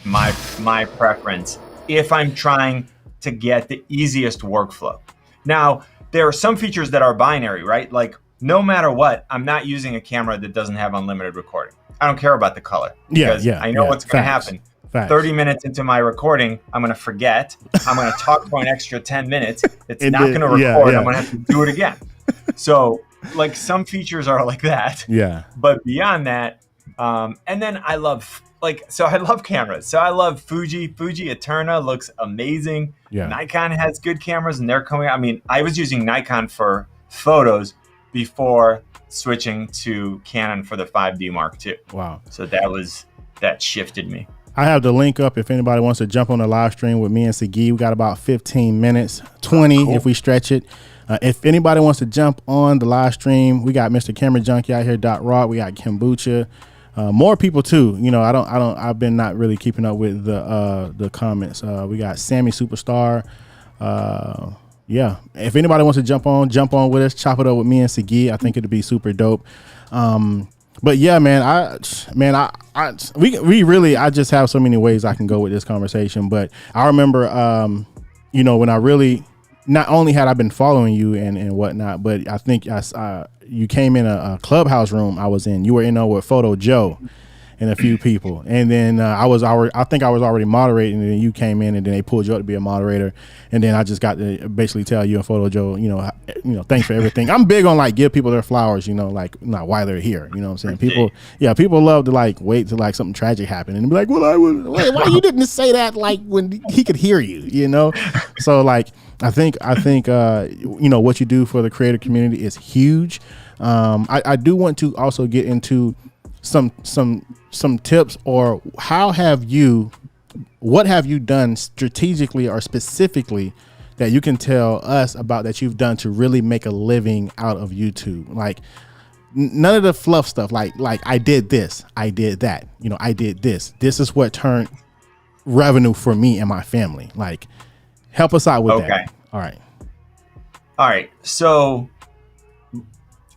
my preference if I'm trying to get the easiest workflow. Now, there are some features that are binary, right? Like no matter what, I'm not using a camera that doesn't have unlimited recording. I don't care about the color. Because I know what's going to happen. Facts. 30 minutes into my recording, I'm going to forget. I'm going to talk for an extra 10 minutes. It's not going to record. I'm going to have to do it again. So like some features are like that. Yeah. But beyond that, and then I love cameras. So I love Fuji Eterna looks amazing. Yeah. Nikon has good cameras and they're coming out. I mean, I was using Nikon for photos before switching to Canon for the 5D Mark II. Wow. So that shifted me. I have the link up if anybody wants to jump on the live stream with me and Sagi. We got about 15 minutes, 20 if we stretch it. If anybody wants to jump on the live stream, we got Mr. Camera Junkie out here, Rock. We got Kombucha. More people too. You know, I've been not really keeping up with the comments. We got Sammy Superstar. Yeah. If anybody wants to jump on with us, chop it up with me and Sagi. I think it'd be super dope. But yeah, man, I just have so many ways I can go with this conversation. But I remember, you know, when I really, not only had I been following you and whatnot, but I think you came in a clubhouse room I was in. You were in there with Photo Joe and a few people, and then I think I was already moderating, and then you came in, and then they pulled you up to be a moderator, and then I just got to basically tell you and Photo Joe, you know, thanks for everything. I'm big on like give people their flowers, you know, like not while they're here, you know what I'm saying? People love to like wait till like something tragic happened and be like, well, why you didn't say that like when he could hear you, you know? So like I think you know what you do for the creator community is huge. I do want to also get into some tips, or what have you done strategically or specifically that you can tell us about that you've done to really make a living out of YouTube? Like none of the fluff stuff, like I did this, I did that, you know, I did this is what turned revenue for me and my family. Like help us out with that. All right. So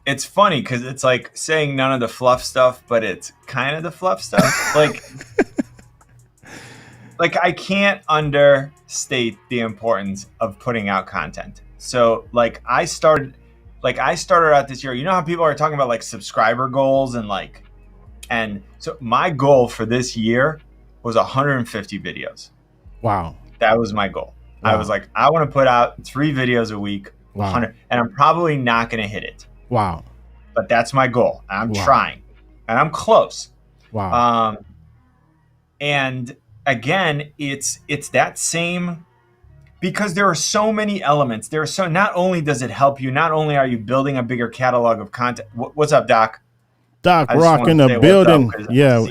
it's funny because it's like saying none of the fluff stuff, but it's kind of the fluff stuff. Like I can't understate the importance of putting out content. So like I started out this year. You know how people are talking about like subscriber goals and so my goal for this year was 150 videos. Wow. That was my goal. Wow. I was like, I want to put out 3 videos a week, 100, and I'm probably not going to hit it. Wow. But that's my goal. I'm trying. And I'm close. Wow. And again, it's that same, because there are so many elements. Not only does it help you, not only are you building a bigger catalog of content. What's up, Doc? Doc Rock in the building. Yeah.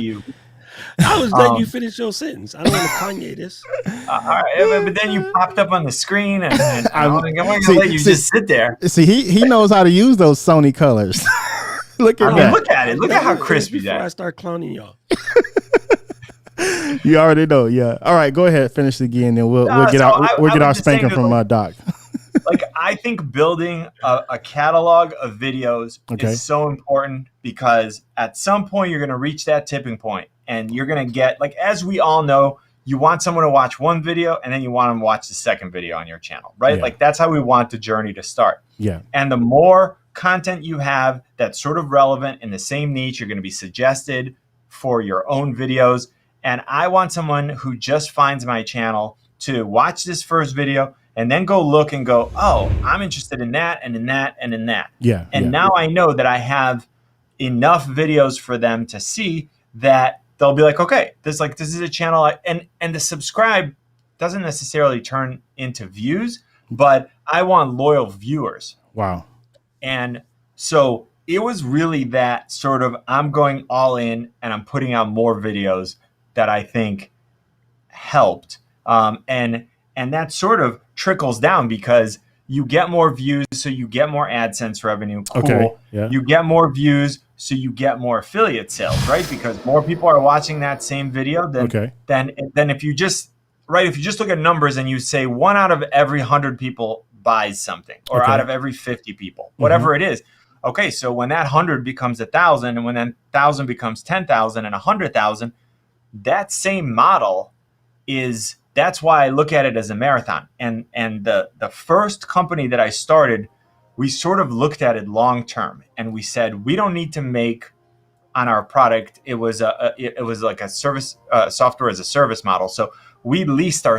I was letting you finish your sentence. I don't want to Kanye this. All right, but then you popped up on the screen, and I'm going to let you just sit there. See, he knows how to use those Sony colors. Look at that. Look at it. Look at how crispy that is. Before I start clowning y'all. You already know, yeah. All right, go ahead, finish it again, then we'll get our spanking from Doc. Like I think building a catalog of videos is so important, because at some point you're going to reach that tipping point. And you're going to get, like, as we all know, you want someone to watch one video and then you want them to watch the second video on your channel, right? Yeah. Like, that's how we want the journey to start. Yeah. And the more content you have that's sort of relevant in the same niche, you're going to be suggested for your own videos. And I want someone who just finds my channel to watch this first video and then go look and go, oh, I'm interested in that and in that and in that. Yeah. And yeah. now I know that I have enough videos for them to see that they'll be like, okay, this is a channel, and the subscribe doesn't necessarily turn into views, but I want loyal viewers. Wow. And so it was really that sort of, I'm going all in and I'm putting out more videos that I think helped. And that sort of trickles down because you get more views, so you get more AdSense revenue. Cool. Okay. Yeah. You get more views, so you get more affiliate sales, right? Because more people are watching that same video than if you just look at numbers and you say 1 out of every 100 people buys something, or out of every 50 people, whatever it is. Okay, so when that 100 becomes 1,000, and when that 1,000 becomes 10,000 and 100,000, that same model that's why I look at it as a marathon. And the first company that I started, we sort of looked at it long term, and we said we don't need to make on our product. It was like a service, software as a service model. So we leased our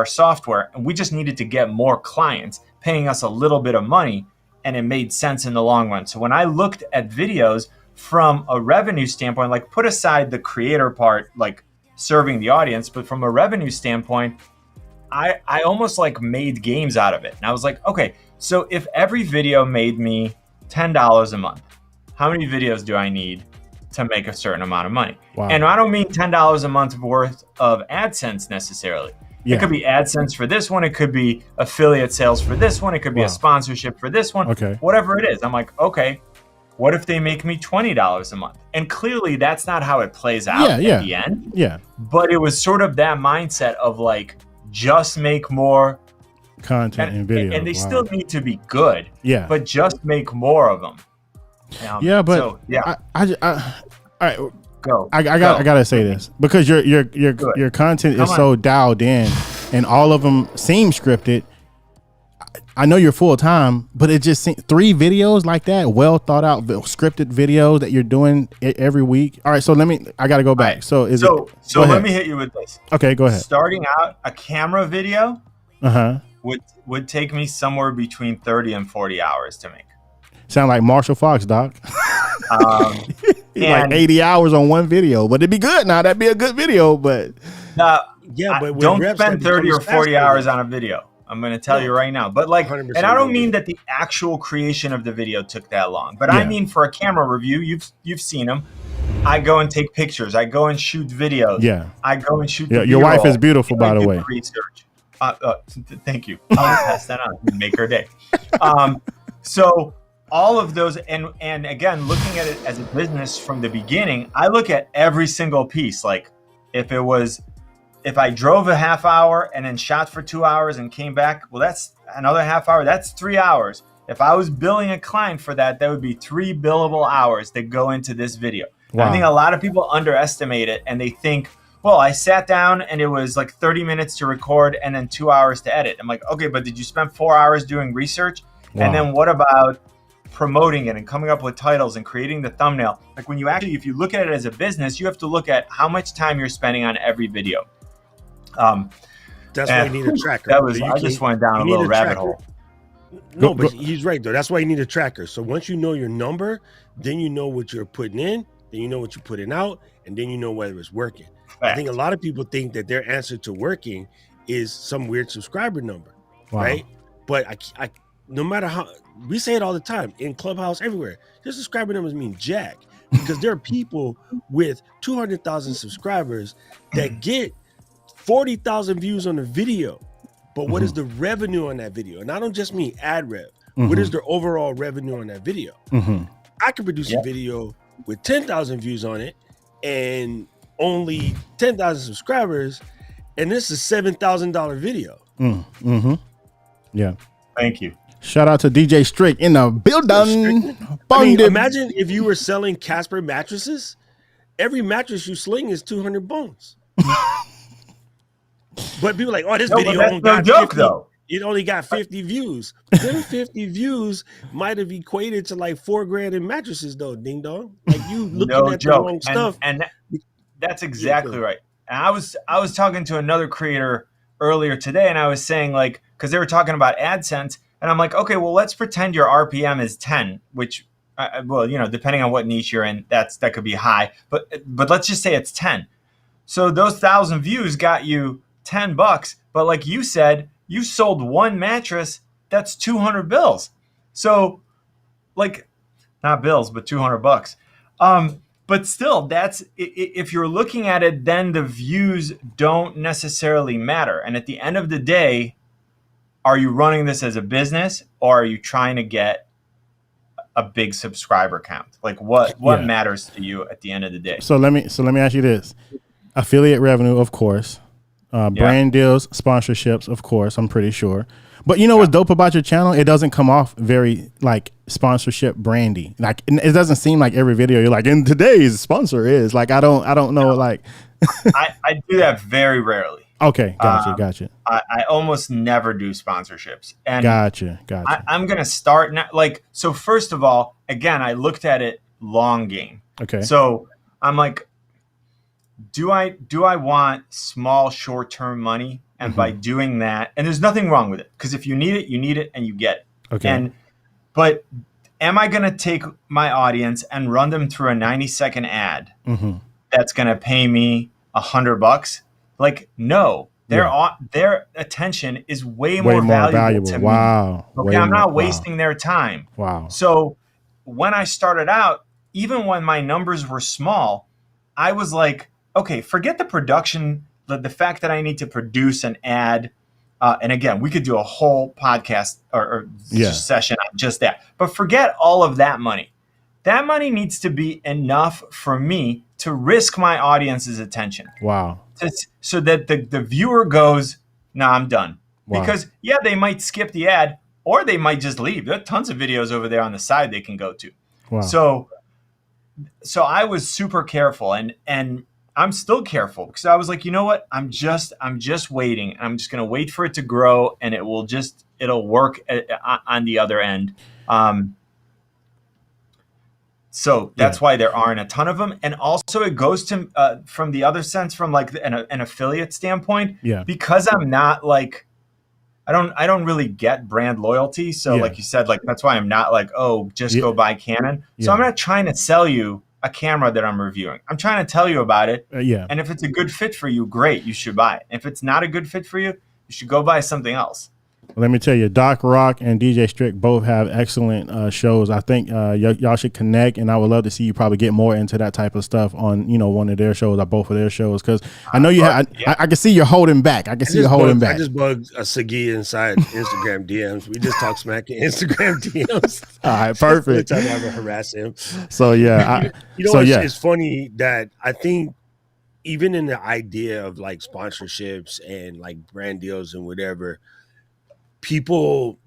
software, and we just needed to get more clients paying us a little bit of money, and it made sense in the long run. So when I looked at videos from a revenue standpoint, like put aside the creator part, like serving the audience, but from a revenue standpoint, I almost like made games out of it. And I was like, okay, so if every video made me $10 a month, how many videos do I need to make a certain amount of money? Wow. And I don't mean $10 a month worth of AdSense necessarily. Yeah. It could be AdSense for this one. It could be affiliate sales for this one. It could be a sponsorship for this one. Okay. Whatever it is. I'm like, okay, what if they make me $20 a month? And clearly that's not how it plays out at the end. Yeah. But it was sort of that mindset of like, just make more content and video. And they still need to be good. Yeah. But just make more of them. All right. Go. I gotta say this because your content is so dialed in, and all of them seem scripted. I know you're full time, but it just seems 3 videos like that, well thought out, scripted videos that you're doing every week. All right, so I gotta go back. Right. So let me hit you with this. Okay, go ahead. Starting out, a camera video would take me somewhere between 30 and 40 hours to make. Sound like Marshall Fox, Doc. Like 80 hours on one video, but it'd be good. Now that'd be a good video, but but don't spend 30 or 40 hours on a video. I'm going to tell you right now. But like, and I don't mean that the actual creation of the video took that long, but I mean for a camera review, you've seen them. I go and take pictures. I go and shoot videos. Yeah. I go and shoot. Your wife is beautiful, by the way. Research. Thank you. I'll pass that on and make her day. So all of those, and again, looking at it as a business from the beginning, I look at every single piece. Like if I drove a half hour and then shot for 2 hours and came back, well, that's another half hour. That's 3 hours. If I was billing a client for that, that would be 3 billable hours that go into this video. Wow. I think a lot of people underestimate it, and they think, well, I sat down and it was like 30 minutes to record and then 2 hours to edit. I'm like, okay, but did you spend 4 hours doing research? Wow. And then what about promoting it and coming up with titles and creating the thumbnail? Like when you actually, if you look at it as a business, you have to look at how much time you're spending on every video. That's why you need a tracker. I just went down a little rabbit hole. No, but he's right though. That's why you need a tracker. So once you know your number, then you know what you're putting in, then you know what you're putting out, and then you know whether it's working. I think a lot of people think that their answer to working is some weird subscriber number, right? But I no matter how, we say it all the time in Clubhouse, everywhere, their subscriber numbers mean jack, because there are people with 200,000 subscribers that get 40,000 views on a video, but what is the revenue on that video? And I don't just mean ad rev. What is their overall revenue on that video? I could produce a video with 10,000 views on it and only 10,000 subscribers, and this is $7,000 video. Yeah. Thank you. Shout out to DJ Strick in the building. I mean, imagine if you were selling Casper mattresses. Every mattress you sling is 200 bones. But people are like, oh, this video only got 50. It only got 50 views. Them 50 views might have equated to like $4,000 in mattresses, though. Ding dong. Like you looking at the wrong stuff. And that's exactly right. And I was talking to another creator earlier today, and I was saying, like, because they were talking about AdSense, and I'm like, okay, well, let's pretend your RPM is 10, which, well, you know, depending on what niche you're in, that could be high, but let's just say it's 10. So those 1,000 views got you $10, but like you said, you sold one mattress, that's 200 bills. So, like, not bills, but $200. But still, that's, if you're looking at it, then the views don't necessarily matter. And at the end of the day, are you running this as a business, or are you trying to get a big subscriber count? Like, what matters to you at the end of the day? So let me ask you this: affiliate revenue, of course, brand deals, sponsorships, of course. I'm pretty sure. But you know what's dope about your channel? It doesn't come off very like sponsorship brandy. Like, it doesn't seem like every video you're like, and today's sponsor is like, I don't know. Like, I do that very rarely. Okay, gotcha. I almost never do sponsorships. And gotcha. I'm gonna start now. Like, so first of all, again, I looked at it long game. Okay. So I'm like, do I want small short-term money? And by doing that, and there's nothing wrong with it, because if you need it and you get it. Okay. But am I gonna take my audience and run them through a 90-second ad that's gonna pay me $100? Like, no. Their attention is way more valuable to me. Wow. Okay, I'm not wasting their time. Wow. So when I started out, even when my numbers were small, I was like, okay, forget the production, the fact that I need to produce an ad. And again, we could do a whole podcast or session on just that. But forget all of that money. That money needs to be enough for me to risk my audience's attention. Wow. So that the viewer goes, nah, I'm done. Wow. Because, they might skip the ad, or they might just leave. There are tons of videos over there on the side they can go to. Wow. So I was super careful, and I'm still careful, because I was like, you know what? I'm just waiting. I'm just going to wait for it to grow, and it'll work on the other end. So that's why there aren't a ton of them. And also it goes to, from the other sense, from like an affiliate standpoint, because I'm not like, I don't really get brand loyalty. So like you said, like, that's why I'm not like, oh, just go buy Canon. So I'm not trying to sell you a camera that I'm reviewing. I'm trying to tell you about it. And if it's a good fit for you, great, you should buy it. If it's not a good fit for you, you should go buy something else. Let me tell you, Doc Rock and DJ Strick both have excellent shows. I think y'all should connect, and I would love to see you probably get more into that type of stuff on, one of their shows or both of their shows, because I know you have. I can see you're holding back. I just bugged a Sagi inside Instagram DMs. We just talk smack in Instagram DMs. All right, perfect. Every time I ever harass him. So it's funny that I think even in the idea of like sponsorships and like brand deals and whatever, people,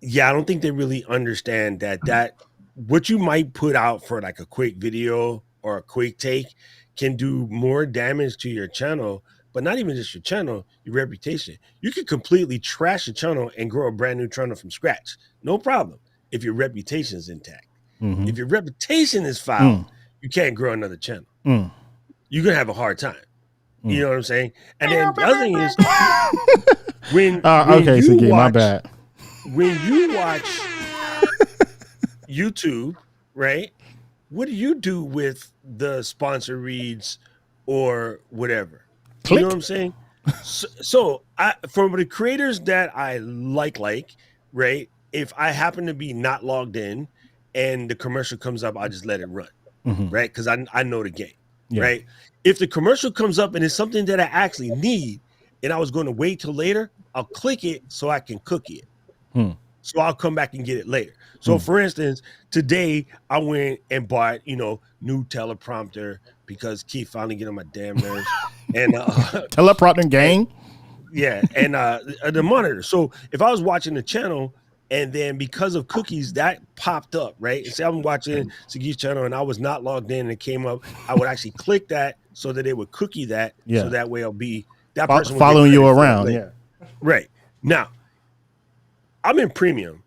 I don't think they really understand that what you might put out for like a quick video or a quick take can do more damage to your channel, but not even just your channel, your reputation. You could completely trash a channel and grow a brand new channel from scratch. No problem. If your reputation is intact. If your reputation is foul, you can't grow another channel. You're going to have a hard time. You know what I'm saying? And then the other thing is, when my bad. When you watch YouTube, right? What do you do with the sponsor reads or whatever? Click. You know what I'm saying? So from the creators that I like, right? If I happen to be not logged in and the commercial comes up, I just let it run, right? Because I know the game, right? If the commercial comes up and it's something that I actually need, and I was going to wait till later, I'll click it so I can cookie it. So I'll come back and get it later. So for instance, today I went and bought, new teleprompter because Keith finally get on my damn nerves. And teleprompter gang? And the monitor. So if I was watching the channel and then because of cookies, that popped up, right? Say I'm watching Sagi's channel and I was not logged in and it came up, I would actually click that so that it would cookie that. So that way I'll be that person following you around. Right. Now, I'm in premium.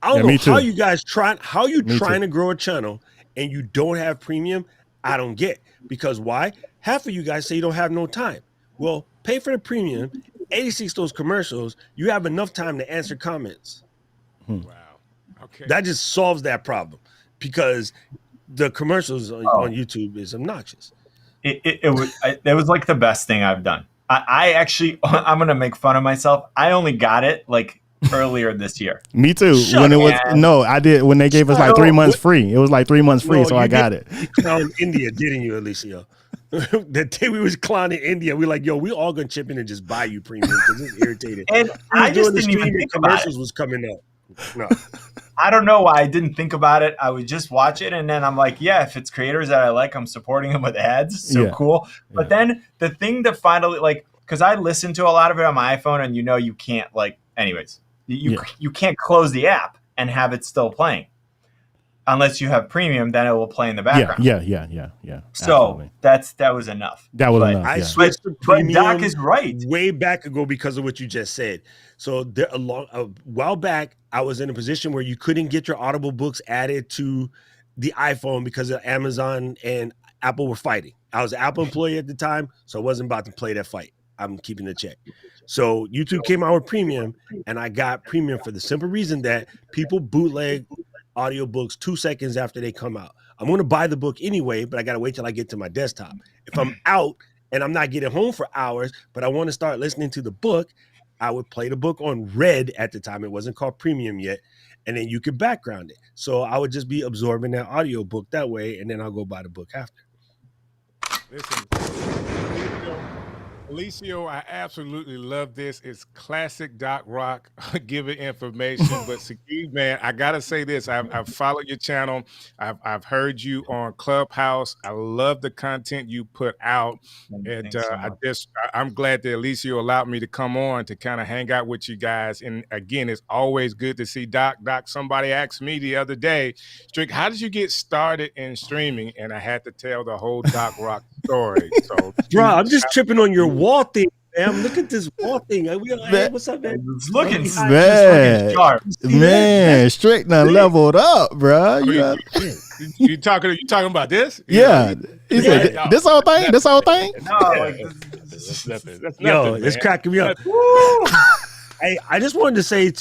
I don't know how you guys trying to grow a channel and you don't have premium. I don't get, because why? Half of you guys say you don't have no time. Well, pay for the premium 86 those commercials, you have enough time to answer comments. Wow. Okay. That just solves that problem because the commercials on YouTube is obnoxious. It was like the best thing I've done. I actually, I'm going to make fun of myself. I only got it like earlier this year. Me too. I did when they gave us like 3 months free. It was like 3 months free, so I got it. You clowned India, didn't you, Eliseo? The day we was clowning India, we like, yo, we all gonna chip in and just buy you premium because it's irritated. And I just didn't even think commercials was coming up. No. I don't know why I didn't think about it. I would just watch it, and then I'm like, yeah, if it's creators that I like, I'm supporting them with ads. So cool. But then the thing that finally, like, because I listen to a lot of it on my iPhone, and you can't, like, anyways, you can't close the app and have it still playing. Unless you have premium, then it will play in the background. Yeah. So that was enough. That was enough. I switched to premium Doc is right. way back ago because of what you just said. So a while back, I was in a position where you couldn't get your Audible books added to the iPhone because of Amazon and Apple were fighting. I was an Apple employee at the time, so I wasn't about to play that fight. I'm keeping the check. So YouTube came out with premium, and I got premium for the simple reason that people bootleg audiobooks 2 seconds after they come out. I'm going to buy the book anyway, but I got to wait till I get to my desktop. If I'm out and I'm not getting home for hours, but I want to start listening to the book, I would play the book on Red at the time. It wasn't called premium yet. And then you could background it. So I would just be absorbing that audiobook that way, and then I'll go buy the book after. Listen, Eliseo, I absolutely love this. It's classic Doc Rock giving information. But Sagi, man, I gotta say this: I've followed your channel. I've heard you on Clubhouse. I love the content you put out, and I'm glad that Eliseo allowed me to come on to kind of hang out with you guys. And again, it's always good to see Doc. Doc, somebody asked me the other day, Strick, how did you get started in streaming? And I had to tell the whole Doc Rock story. So, bro, I'm just tripping on your wall thing, man. Look at this wall thing. Hey, what's up, man? It's looking sharp. Man, Strick done leveled up, bro. You talking about this? Yeah. He said, this whole thing? This whole thing? No, that's nothing. Yo, it's cracking me up. Hey, I just wanted to say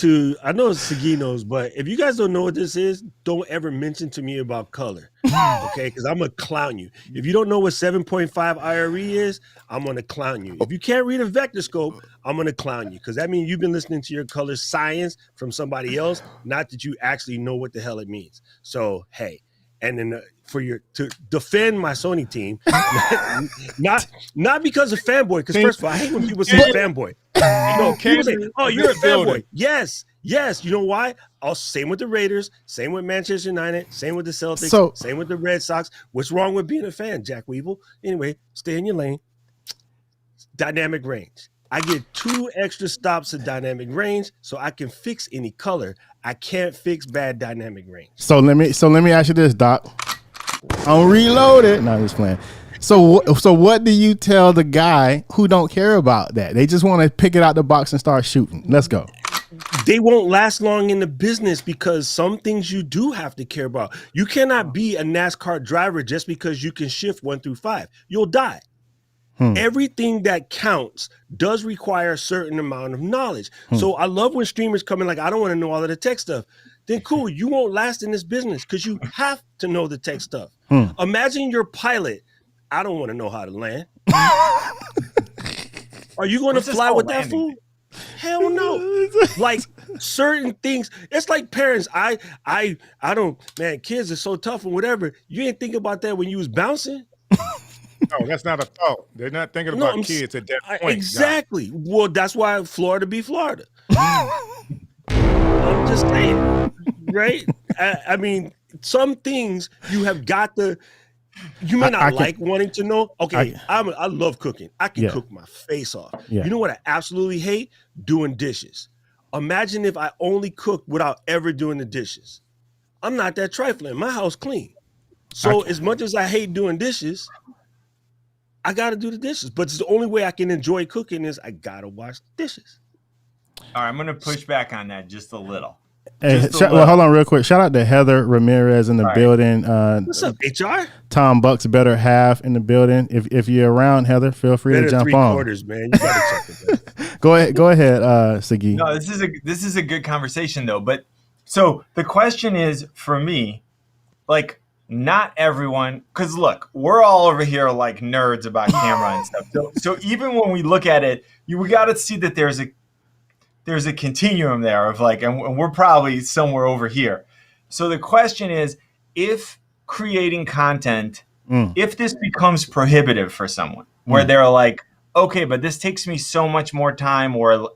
I know Sagi knows, but if you guys don't know what this is, don't ever mention to me about color, okay? Because I'm going to clown you. If you don't know what 7.5 IRE is, I'm going to clown you. If you can't read a vector scope, I'm going to clown you because that means you've been listening to your color science from somebody else, not that you actually know what the hell it means. So, hey. And then to defend my Sony team, not because of fanboy, because first of all, I hate when people say fanboy. People say, "Oh, you're a fanboy." Yes. You know why? Same with the Raiders, same with Manchester United, same with the Celtics, same with the Red Sox. What's wrong with being a fan, Jack Weevil? Anyway, stay in your lane. Dynamic range. I get 2 extra stops of dynamic range, so I can fix any color. I can't fix bad dynamic range. So let me ask you this, Doc. I'm reloaded. No, I'm just playing. So what do you tell the guy who don't care about that? They just want to pick it out the box and start shooting. Let's go. They won't last long in the business because some things you do have to care about. You cannot be a NASCAR driver just because you can shift 1 through 5. You'll die. Everything that counts does require a certain amount of knowledge. So I love when streamers come in like, I don't want to know all of the tech stuff. Then cool, you won't last in this business because you have to know the tech stuff. Imagine your pilot. I don't want to know how to land. Are you going to fly with that fool? Hell no. Like certain things, it's like parents. I don't, man, kids are so tough and whatever. You ain't think about that when you was bouncing. No, that's not a thought. They're not thinking about kids at that point. Exactly. God. Well, that's why Florida be Florida. I'm just saying, right? I mean, some things you have got to. You may not like wanting to know. Okay, I love cooking. I can cook my face off. Yeah. You know what I absolutely hate? Doing dishes. Imagine if I only cooked without ever doing the dishes. I'm not that trifling. My house clean. So as much as I hate doing dishes, I got to do the dishes, but it's the only way I can enjoy cooking is I got to wash the dishes. All right, I'm going to push back on that just a little. Hey, well, hold on real quick. Shout out to Heather Ramirez in the building. What's up, HR? Tom Buck's better half in the building. If you're around, Heather, feel free to jump on. Quarters, man. You got to check it out. Go ahead, Sagi. No, this is a good conversation though. But so the question is for me, like not everyone, because look, we're all over here like nerds about camera and stuff. So even when we look at it, we got to see that there's a continuum there of like, and we're probably somewhere over here. So the question is, if creating content, if this becomes prohibitive for someone, where they're like, okay, but this takes me so much more time, or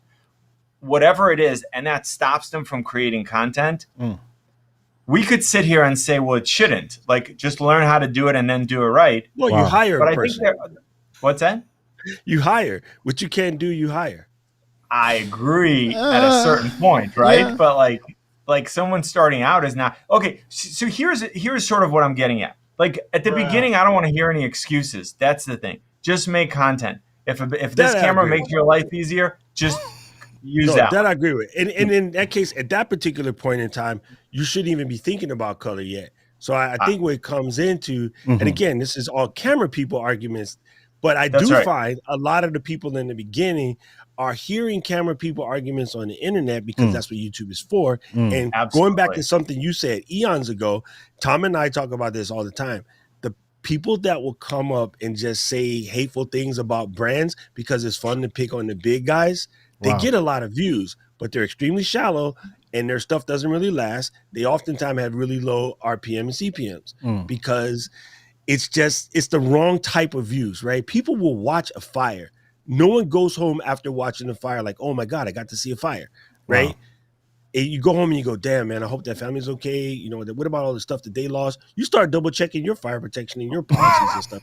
whatever it is, and that stops them from creating content, we could sit here and say, well, it shouldn't. Like, just learn how to do it and then do it right. Well, you hire but a I person. think what's that? You hire. What you can't do, you hire. I agree at a certain point, right? Yeah. But like someone starting out is not okay. So here's sort of what I'm getting at. Like at the beginning, I don't want to hear any excuses. That's the thing. Just make content. If this camera makes your life easier, just use that. That I agree with. And in that case, at that particular point in time, you shouldn't even be thinking about color yet. So I think what it comes into, and again, this is all camera people arguments, but I do find a lot of the people in the beginning are hearing camera people arguments on the internet because that's what YouTube is for. And going back to something you said eons ago, Tom and I talk about this all the time. The people that will come up and just say hateful things about brands because it's fun to pick on the big guys, they get a lot of views, but they're extremely shallow and their stuff doesn't really last. They oftentimes have really low RPM and CPMs because it's the wrong type of views, right? People will watch a fire. No one goes home after watching the fire like, oh my God, I got to see a fire, right? Wow. And you go home and you go, damn, man, I hope that family's okay. You know, what about all the stuff that they lost? You start double checking your fire protection and your policies and stuff.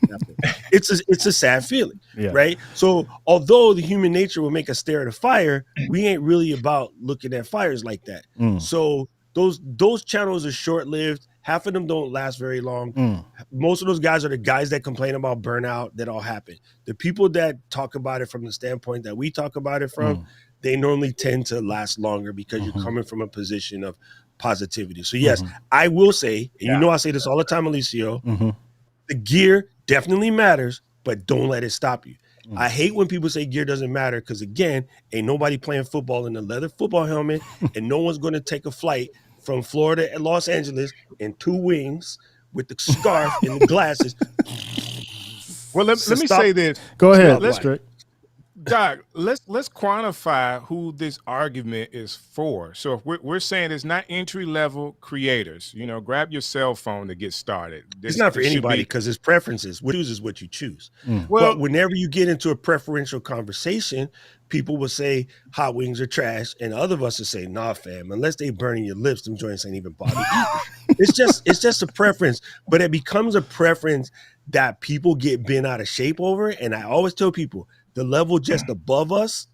It's a sad feeling, right? So although the human nature will make us stare at a fire, we ain't really about looking at fires like that. So those channels are short-lived. Half of them don't last very long. Most of those guys are the guys that complain about burnout that all happen. The people that talk about it from the standpoint that we talk about it from, they normally tend to last longer because you're coming from a position of positivity. So yes, I will say, and you know I say this all the time, Eliseo, the gear definitely matters, but don't let it stop you. I hate when people say gear doesn't matter because, again, ain't nobody playing football in a leather football helmet, and no one's going to take a flight from Florida and Los Angeles in 2 wings with the scarf and the glasses. Well, let me say this. Go ahead, Doc, let's quantify who this argument is for. So if we're saying it's not entry-level creators, you know, grab your cell phone to get started. It's not for anybody because it's preferences. What you choose is what you choose. Well, but whenever you get into a preferential conversation, people will say hot wings are trash, and other of us will say, nah, fam, unless they burning your lips, them joints ain't even bothering you. It's just a preference, but it becomes a preference that people get bent out of shape over. And I always tell people, the level just above us.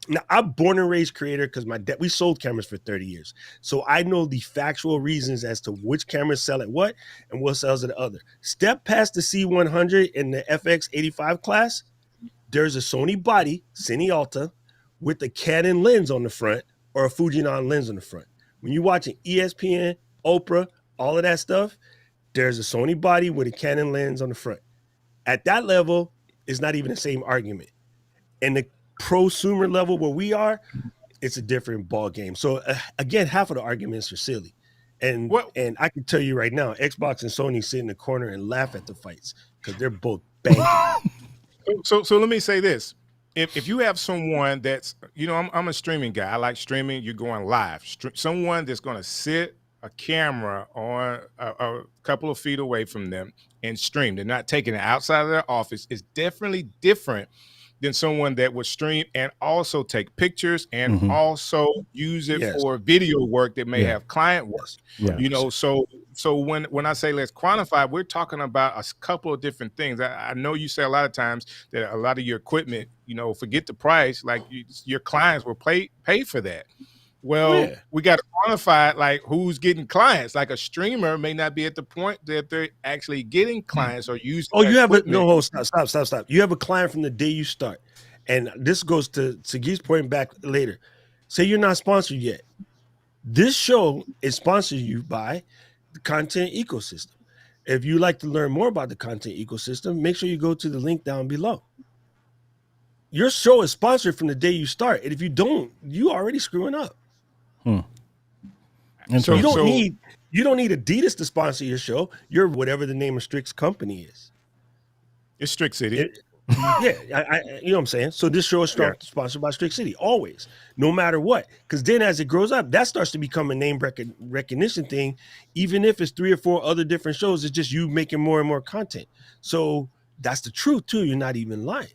Now, I'm born and raised creator because we sold cameras for 30 years. So I know the factual reasons as to which cameras sell at what and what sells at the other. Step past the C100 and the FX85 class, there's a Sony body, Cine Alta, with a Canon lens on the front or a Fujinon lens on the front. When you're watching ESPN, Oprah, all of that stuff, there's a Sony body with a Canon lens on the front. At that level, it's not even the same argument. And the prosumer level where we are, it's a different ball game. So again, half of the arguments are silly. And I can tell you right now, Xbox and Sony sit in the corner and laugh at the fights because they're both banging. So let me say this. If you have someone that's, you know, I'm a streaming guy. I like streaming. You're going live. Someone that's going to sit a camera on a couple of feet away from them and stream. They're not taking it outside of their office. It's definitely different than someone that would stream and also take pictures and also use it for video work that may have client work. You know, so when I say let's quantify, we're talking about a couple of different things. I know you say a lot of times that a lot of your equipment, you know, forget the price, like your clients will pay for that. Well, we got to quantify like who's getting clients. Like a streamer may not be at the point that they're actually getting clients or using. Oh, you have stop. You have a client from the day you start. And this goes to Sagi's point back later. Say you're not sponsored yet. This show is sponsored you by the content ecosystem. If you'd like to learn more about the content ecosystem, make sure you go to the link down below. your show is sponsored from the day you start. And if you don't, you already screwing up. So You don't need Adidas to sponsor your show. You're whatever the name of Strick's company is. it's Strict City. Yeah, you know what I'm saying? So this show is sponsored by Strict City, always, no matter what. Because then as it grows up, that starts to become a name recognition thing. Even if it's 3 or 4 other different shows, it's just you making more and more content. So that's the truth too. You're not even lying,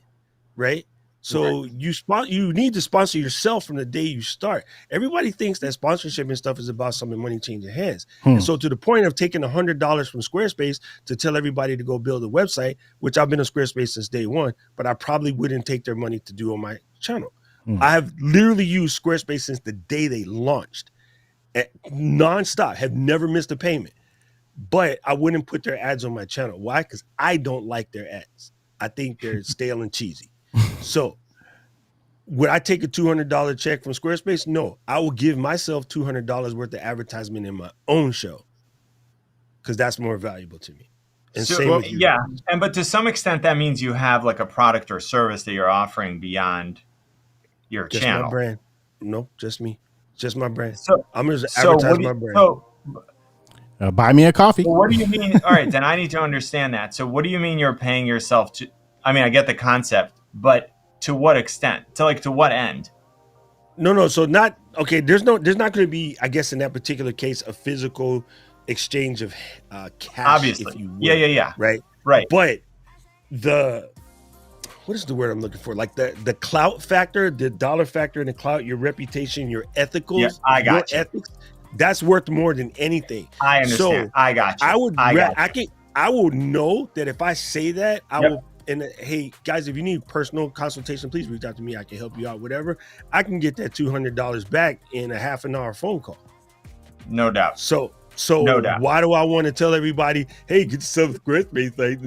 right? So you need to sponsor yourself from the day you start. Everybody thinks that sponsorship and stuff is about something money changing hands. And so to the point of taking $100 from Squarespace to tell everybody to go build a website, which I've been on Squarespace since day one, but I probably wouldn't take their money to do on my channel. I have literally used Squarespace since the day they launched, nonstop, have never missed a payment. But I wouldn't put their ads on my channel. Why? Because I don't like their ads. I think they're stale and cheesy. So would I take a $200 check from Squarespace? No, I will give myself $200 worth of advertisement in my own show because that's more valuable to me. And same with you. Yeah, but to some extent, that means you have like a product or service that you're offering beyond your Just channel. my brand. No, just me. Just my brand. So I'm just advertise my brand. So Buy me a coffee. well, what do you mean? All right, then I need to understand that. So what do you mean you're paying yourself to? I mean, I get the concept, but to what extent? To what end? No. So not okay. There's not going to be, I guess, in that particular case, a physical exchange of cash. Obviously, if you will, yeah. Right. But what is the word I'm looking for? Like the clout factor, the dollar factor, and the clout, your reputation, your ethicals, Yeah, I got your you. ethics. That's worth more than anything. I understand. So I got you. I will know that if I say that, I will. And hey, guys, if you need personal consultation, please reach out to me. I can help you out, whatever. I can get that $200 back in a half an hour phone call. No doubt. So No doubt. why do I want to tell everybody, hey, get yourself a Squarespace site?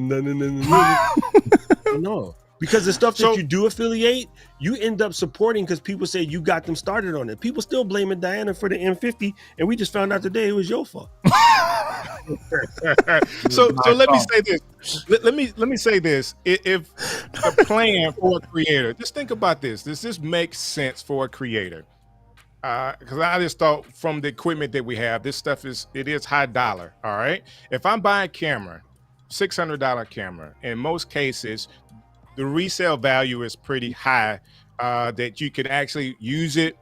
No. Because the stuff that you do affiliate, you end up supporting because people say you got them started on it. People still blaming Diana for the M50, and we just found out today it was your fault. So let me say this. Let me say this. If the plan for a creator, just think about this. Does this make sense for a creator? Because I just thought from the equipment that we have, this stuff is high dollar. All right. If I'm buying a camera, $600 camera, in most cases, the resale value is pretty high. That you could actually use it,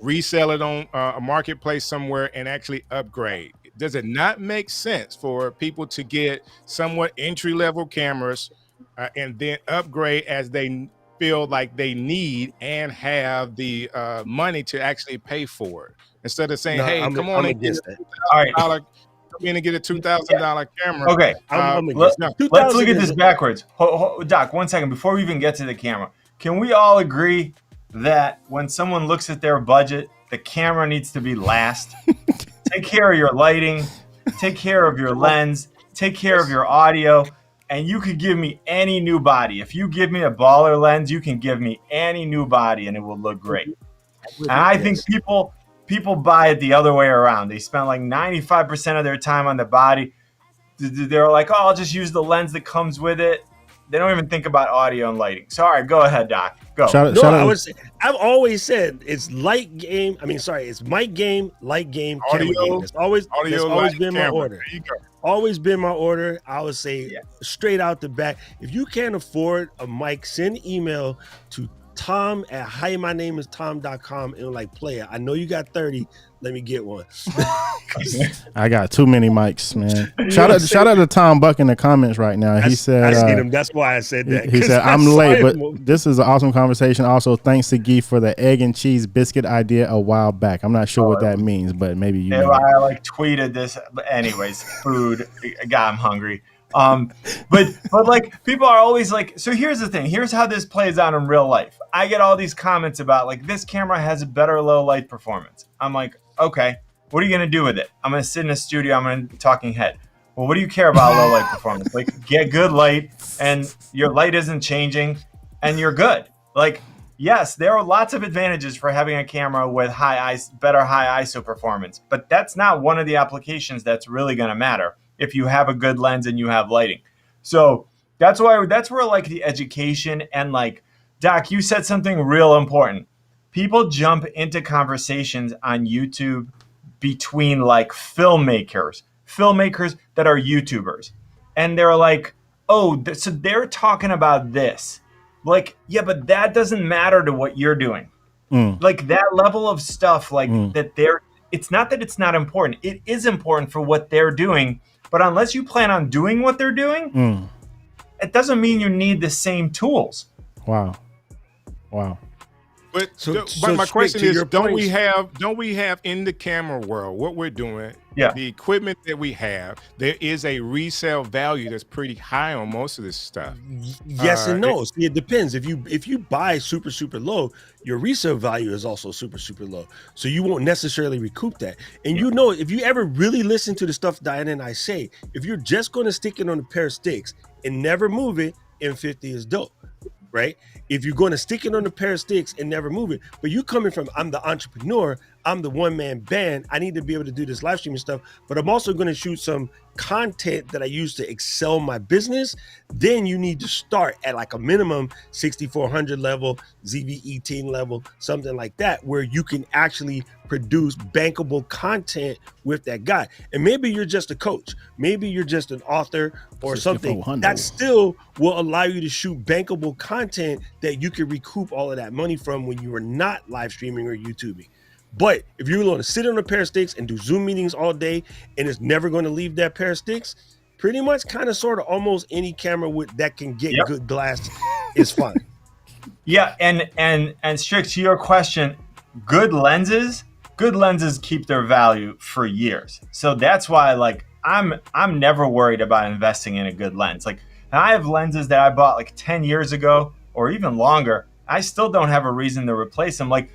resell it on a marketplace somewhere, and actually upgrade. Does it not make sense for people to get somewhat entry-level cameras and then upgrade as they feel like they need and have the money to actually pay for it, instead of saying, "Hey, come on and get All right. come in and get a $2,000 camera." Okay. Let's look at this backwards. Doc, 1 second before we even get to the camera. Can we all agree that when someone looks at their budget, the camera needs to be last? Take care of your lighting, take care of your lens, take care of your audio, and you could give me any new body. If you give me a baller lens, you can give me any new body and it will look great. And I think people buy it the other way around. They spend like 95% of their time on the body. They're like, oh, I'll just use the lens that comes with it. They don't even think about audio and lighting. So, all right, go ahead, Doc. Go. I've always said it's light game. It's mic game, light game, camera game. That's always been my order. Always been my order. I would say straight out the back. If you can't afford a mic, send email to tom@himynameistom.com and like, player, I know you got 30. Let me get one. I got too many mics, man. Shout out to Tom Buck in the comments right now. He said, I see them. That's why I said that. He said, I'm late, but this is an awesome conversation. Also, thanks to Guy for the egg and cheese biscuit idea a while back. I'm not sure what that means, but maybe you know. I like tweeted this. But anyways, food. God, I'm hungry. But like people are always like, so here's the thing. Here's how this plays out in real life. I get all these comments about like this camera has a better low light performance. I'm like, okay, what are you gonna do with it? I'm gonna sit in a studio. I'm gonna talking head. Well, what do you care about low light performance? Like, get good light, and your light isn't changing, and you're good. Like, yes, there are lots of advantages for having a camera with better high ISO performance, but that's not one of the applications that's really gonna matter if you have a good lens and you have lighting. So that's where like the education and like Doc, you said something real important. People jump into conversations on YouTube between like filmmakers that are YouTubers. And they're like, oh, so they're talking about this. Like, yeah, but that doesn't matter to what you're doing. Like that level of stuff, like that it's not that it's not important. It is important for what they're doing. But unless you plan on doing what they're doing, it doesn't mean you need the same tools. Wow. But So my question to is, your don't points- we have in the camera world what we're doing? Yeah. The equipment that we have, there is a resale value that's pretty high on most of this stuff. Yes and no. See, it depends. If you buy super low, your resale value is also super low. So you won't necessarily recoup that. And you know, if you ever really listen to the stuff Diana and I say, if you're just going to stick it on a pair of sticks and never move it, M50 is dope. Right? If you're going to stick it on a pair of sticks and never move it, but you coming from, I'm the entrepreneur, I'm the one-man band, I need to be able to do this live streaming stuff, but I'm also going to shoot some content that I use to excel my business, then you need to start at like a minimum 6400 level, ZV-18 level, something like that, where you can actually produce bankable content with that guy. And maybe you're just a coach, maybe you're just an author or something 6400. that still will allow you to shoot bankable content that you can recoup all of that money from when you are not live streaming or YouTubing. But if you're going to sit on a pair of sticks and do Zoom meetings all day and it's never going to leave that pair of sticks, pretty much kind of sort of almost any camera that can get good glass is fine. Yeah, and Strick, to your question, good lenses keep their value for years. So that's why like I'm never worried about investing in a good lens. Like I have lenses that I bought like 10 years ago or even longer. I still don't have a reason to replace them. Like,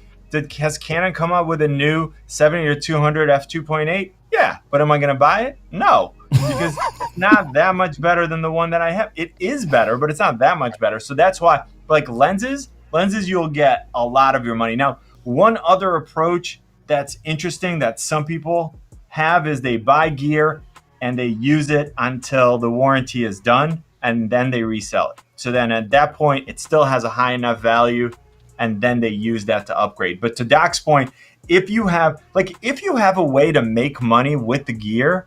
has Canon come up with a new 70 to 200 f2.8? Yeah, but am I going to buy it? No, because it's not that much better than the one that I have. It is better, but it's not that much better. So that's why, like lenses, you'll get a lot of your money. Now, one other approach that's interesting that some people have is they buy gear and they use it until the warranty is done, and then they resell it. So then at that point, it still has a high enough value, and then they use that to upgrade. But to Doc's point, if you have a way to make money with the gear,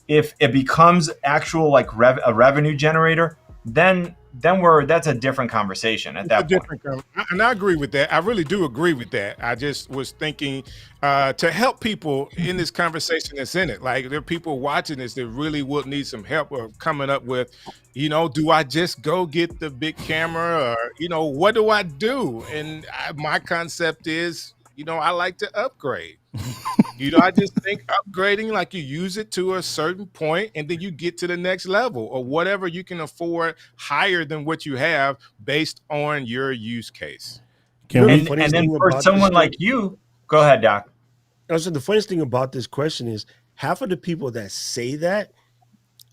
if it becomes actual like a revenue generator, then that's a different conversation at that point. And I agree with that. I really do agree with that. I just was thinking to help people in this conversation that's in it. Like there are people watching this that really would need some help of coming up with, do I just go get the big camera or, what do I do? And my concept is, I like to upgrade. I just think upgrading, like you use it to a certain point and then you get to the next level or whatever you can afford higher than what you have based on your use case. And then for someone like you, go ahead, Doc. Also, the funniest thing about this question is half of the people that say that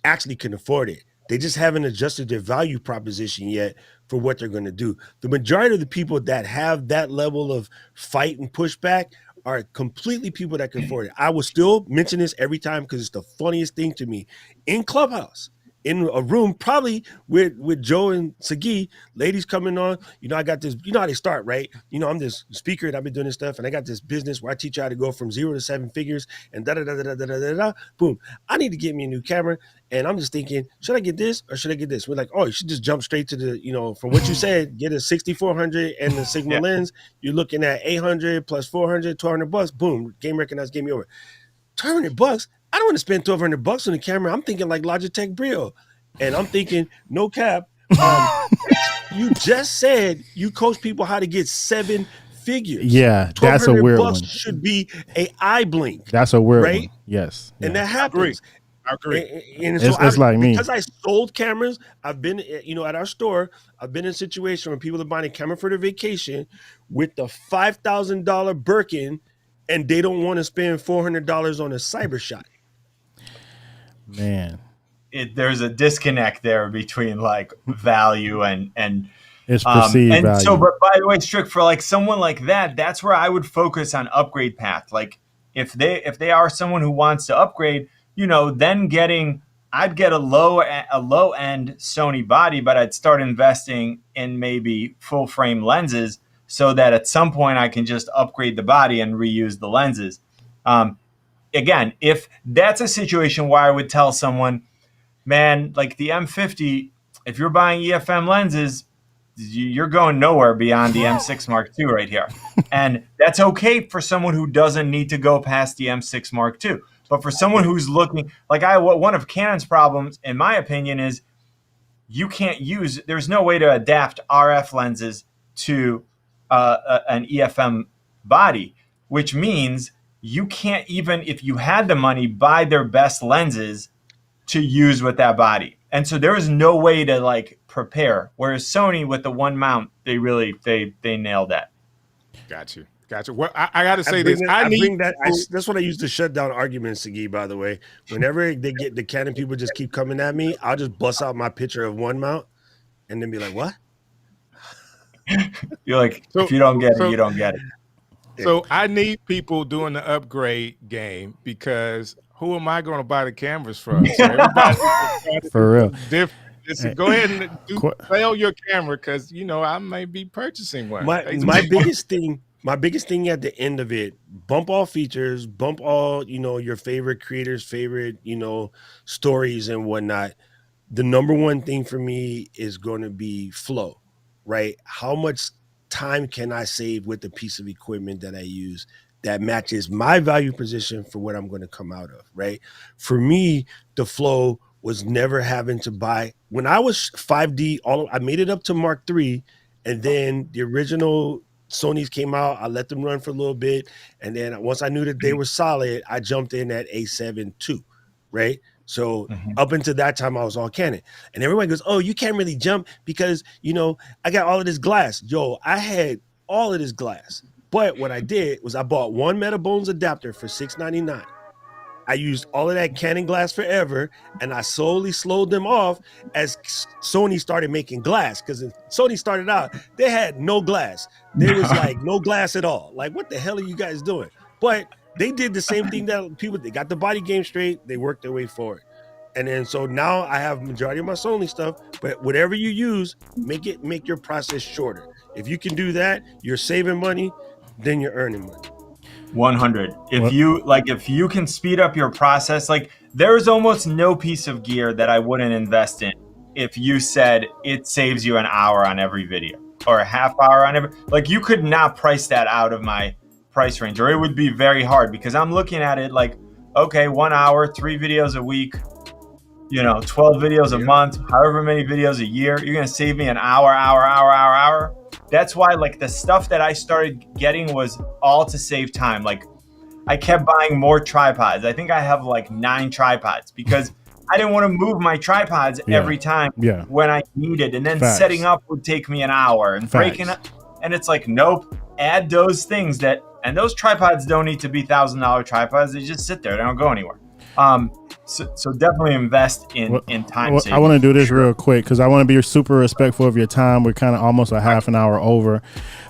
actually can afford it. They just haven't adjusted their value proposition yet for what they're going to do. The majority of the people that have that level of fight and pushback are completely people that can afford it. I will still mention this every time because it's the funniest thing to me. In Clubhouse, in a room, probably with Joe and Sagi, ladies coming on, I got this, how they start, right? I'm this speaker and I've been doing this stuff and I got this business where I teach you how to go from 0 to 7 figures and da-da-da-da-da-da-da-da, boom. I need to get me a new camera and I'm just thinking, should I get this or should I get this? We're like, oh, you should just jump straight to the, from what you said, get a 6400 and the Sigma lens. You're looking at 800 plus 400, $1,200, boom, game recognized, game over. $1,200? I don't want to spend $1,200 on the camera. I'm thinking like Logitech Brio. And I'm thinking, no cap. You just said you coach people how to get 7 figures. Yeah, that's a weird one. Should be a eye blink. That's a weird right? one. Yes. And that happens. I agree. And so it's like me. Because I sold cameras, I've been, at our store, I've been in a situation where people are buying a camera for their vacation with the $5,000 Birkin and they don't want to spend $400 on a cyber shot. Man, there's a disconnect there between like value and it's perceived value. So, but by the way, Strick, for like someone like that, that's where I would focus on upgrade path. Like if they are someone who wants to upgrade, then getting I'd get a low end Sony body, but I'd start investing in maybe full frame lenses so that at some point I can just upgrade the body and reuse the lenses. Again, if that's a situation where I would tell someone, man, like the M50, if you're buying EFM lenses, you're going nowhere beyond the M6 Mark II right here. And that's okay for someone who doesn't need to go past the M6 Mark II. But for someone who's looking, like one of Canon's problems, in my opinion, is there's no way to adapt RF lenses to an EFM body, which means you can't even, if you had the money, buy their best lenses to use with that body. And so there is no way to like prepare. Whereas Sony with the one mount, they nailed that. Got you. Well, I got to say this. That's what I use to shut down arguments, Sagi, by the way. Whenever they get the Canon people just keep coming at me, I'll just bust out my picture of one mount and then be like, what? You're like, if you don't get it, you don't get it. So I need people doing the upgrade game because who am I going to buy the cameras from? So everybody for real. Listen, go ahead and sell your camera because I might be purchasing one. My biggest thing at the end of it, bump all features, bump all your favorite creators' favorite stories and whatnot. The number one thing for me is going to be flow, right? How much time can I save with the piece of equipment that I use that matches my value position for what I'm going to come out of, right? For me, the flow was never having to buy. When I was 5D, I made it up to Mark III, and then the original Sony's came out. I let them run for a little bit, and then once I knew that they were solid, I jumped in at A7 II, right? So up until that time, I was all Canon. And everyone goes, oh, you can't really jump because, I got all of this glass. Yo, I had all of this glass. But what I did was I bought one Metabones adapter for $6.99. I used all of that Canon glass forever, and I slowly slowed them off as Sony started making glass. Because Sony started out, they had no glass. There was like no glass at all. Like, what the hell are you guys doing? But they did the same thing that they got the body game straight. They worked their way forward. And then so now I have majority of my Sony stuff, but whatever you use, make your process shorter. If you can do that, you're saving money, then you're earning money. 100. If you can speed up your process, like there's almost no piece of gear that I wouldn't invest in if you said it saves you an hour on every video or a half hour on every, like you could not price that out of my price range, or it would be very hard because I'm looking at it like, okay, 1 hour, 3 videos a week, 12 videos a month, however many videos a year, you're going to save me an hour. That's why like the stuff that I started getting was all to save time. Like I kept buying more tripods. I think I have like 9 tripods because I didn't want to move my tripods every time when I needed. And then setting up would take me an hour and breaking up. And it's like, nope, add those things and those tripods don't need to be $1,000 tripods. They just sit there. They don't go anywhere. So definitely invest in time saving. I want to do this real quick because I want to be super respectful of your time. We're kind of almost a half an hour over.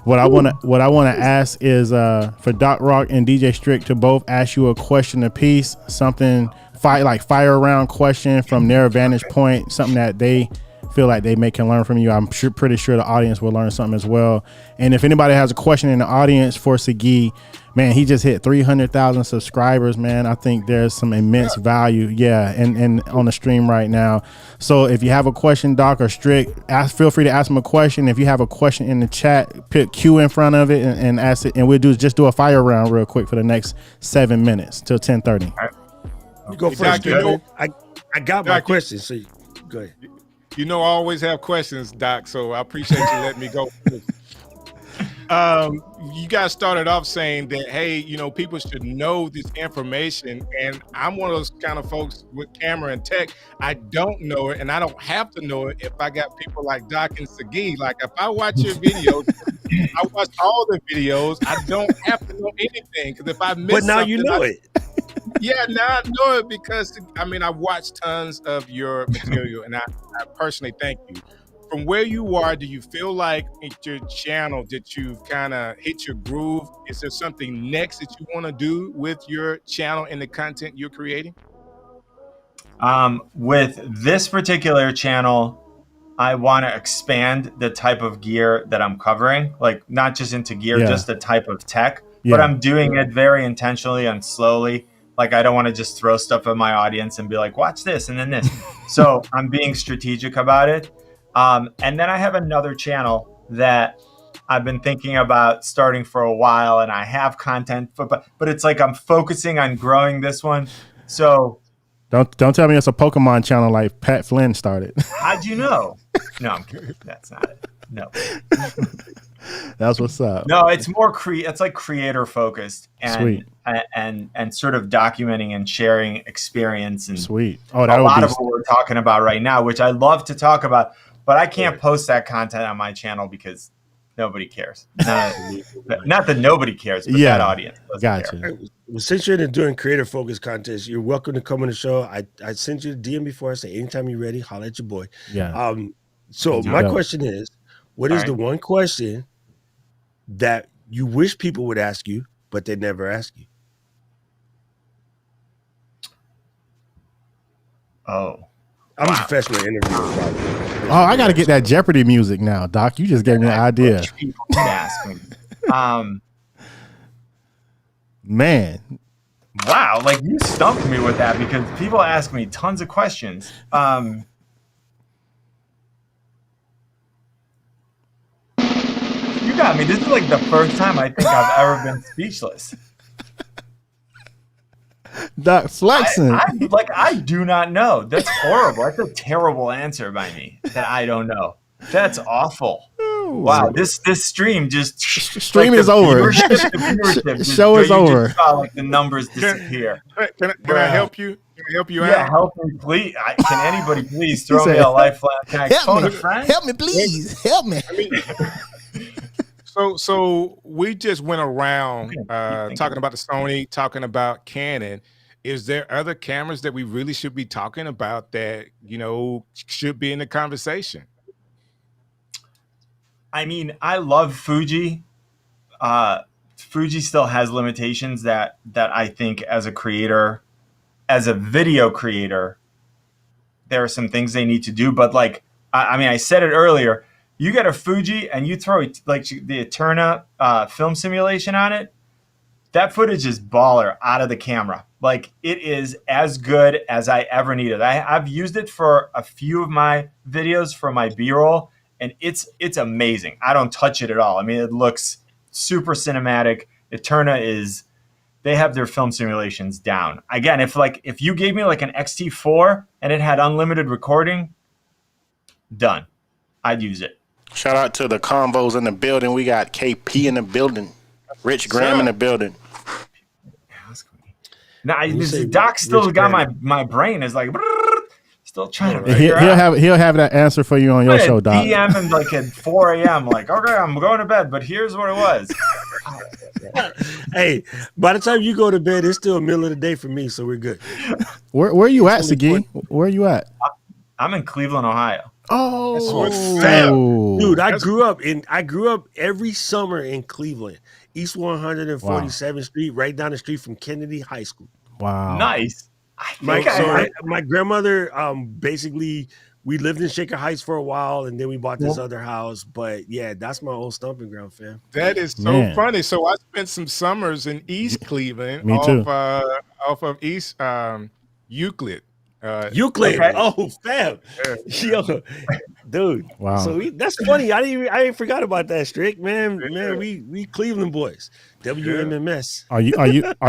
What I want to ask is for Doc Rock and DJ Strick to both ask you a question apiece, something fire round question from their vantage point, something that they feel like they can learn from you. I'm pretty sure the audience will learn something as well. And if anybody has a question in the audience for Sagi, man, he just hit 300,000 subscribers, man. I think there's some immense value, and on the stream right now. So if you have a question, Doc or Strick, feel free to ask him a question. If you have a question in the chat, put Q in front of it and ask it. And we'll just do a fire round real quick for the next 7 minutes till 10:30. You go first. I got my question, so go ahead. I always have questions, Doc, so I appreciate you letting me go. You guys started off saying that, hey, people should know this information. And I'm one of those kind of folks with camera and tech. I don't know it, and I don't have to know it if I got people like Doc and Sagi. Like, if I watch your videos, I watch all the videos. I don't have to know anything, because if I miss But now you know it. Yeah, now I know it because, I've watched tons of your material, and I personally thank you. From where you are, do you feel like at your channel that you've kind of hit your groove? Is there something next that you want to do with your channel and the content you're creating? With this particular channel, I want to expand the type of gear that I'm covering, like not just into gear, Yeah. just the type of tech. Yeah. But I'm doing it very intentionally and slowly. Like I don't want to just throw stuff at my audience and be like, watch this and then this. So I'm being strategic about it. And then I have another channel that I've been thinking about starting for a while, and I have content, but it's like I'm focusing on growing this one. So Don't tell me it's a Pokemon channel like Pat Flynn started. how'd you know? No, I'm kidding. That's not it. No. That's what's up. No, it's more it's like creator focused and Sweet. and sort of documenting and sharing experience and Sweet. Oh, a lot of what we're talking about right now, which I love to talk about, but I can't post that content on my channel because nobody cares. Not that nobody cares, but that audience doesn't care. Well, since you're doing creator focused contests, you're welcome to come on the show. I sent you the DM before. I say anytime you're ready, holler at your boy. Yeah. So my question is, what is the one question that you wish people would ask you, but they never ask you? Oh. I'm a professional interviewer. Oh, I got to get that Jeopardy music now, Doc. You just gave me an idea. Man. Wow, like you stumped me with that because people ask me tons of questions. You got me. This is like the first time I think I've ever been speechless. Doc flexing. I do not know. That's horrible. That's a terrible answer by me that I don't know. That's awful. Wow, this stream just stream is over. Show is over. Saw, like the numbers disappear. Can I help you? Can I help you out? Yeah, help me, please. Can anybody please throw me a lifeline? Can I phone a friend? Help me, please. Help me. So we just went around talking about the Sony, talking about Canon. Is there other cameras that we really should be talking about that, should be in the conversation? I mean, I love Fuji. Fuji still has limitations that I think as a creator, as a video creator, there are some things they need to do. But like, I mean, I said it earlier, you get a Fuji and you throw like the Eterna film simulation on it, that footage is baller out of the camera. Like it is as good as I ever needed. I've used it for a few of my videos for my B-roll, and it's amazing. I don't touch it at all. I mean, it looks super cinematic. Eterna they have their film simulations down. Again, if you gave me like an XT4 and it had unlimited recording, done. I'd use it. Shout out to the convos in the building. We got KP in the building. Rich Graham in the building. Now, Doc still got my brain is like still trying to figure out. He'll have that answer for you on your show, Doc. DM him like at 4 a.m. Like, okay, I'm going to bed, but here's what it was. Hey, by the time you go to bed, it's still middle of the day for me, so we're good. Where are you at, Sagi? Where are you at? I'm in Cleveland, Ohio. Oh, dude, I grew up every summer in Cleveland, East 147th Street, right down the street from Kennedy High School. Wow, nice. My grandmother, basically, we lived in Shaker Heights for a while, and then we bought this other house. But yeah, that's my old stomping ground, fam. That is so funny. So I spent some summers in East Cleveland, Me too. off of East Euclid. Euclid. Okay. Oh, fam. Yo, dude. Wow. So that's funny. I ain't forgot about that, Strick, man. Man, we Cleveland boys. WMMS. Are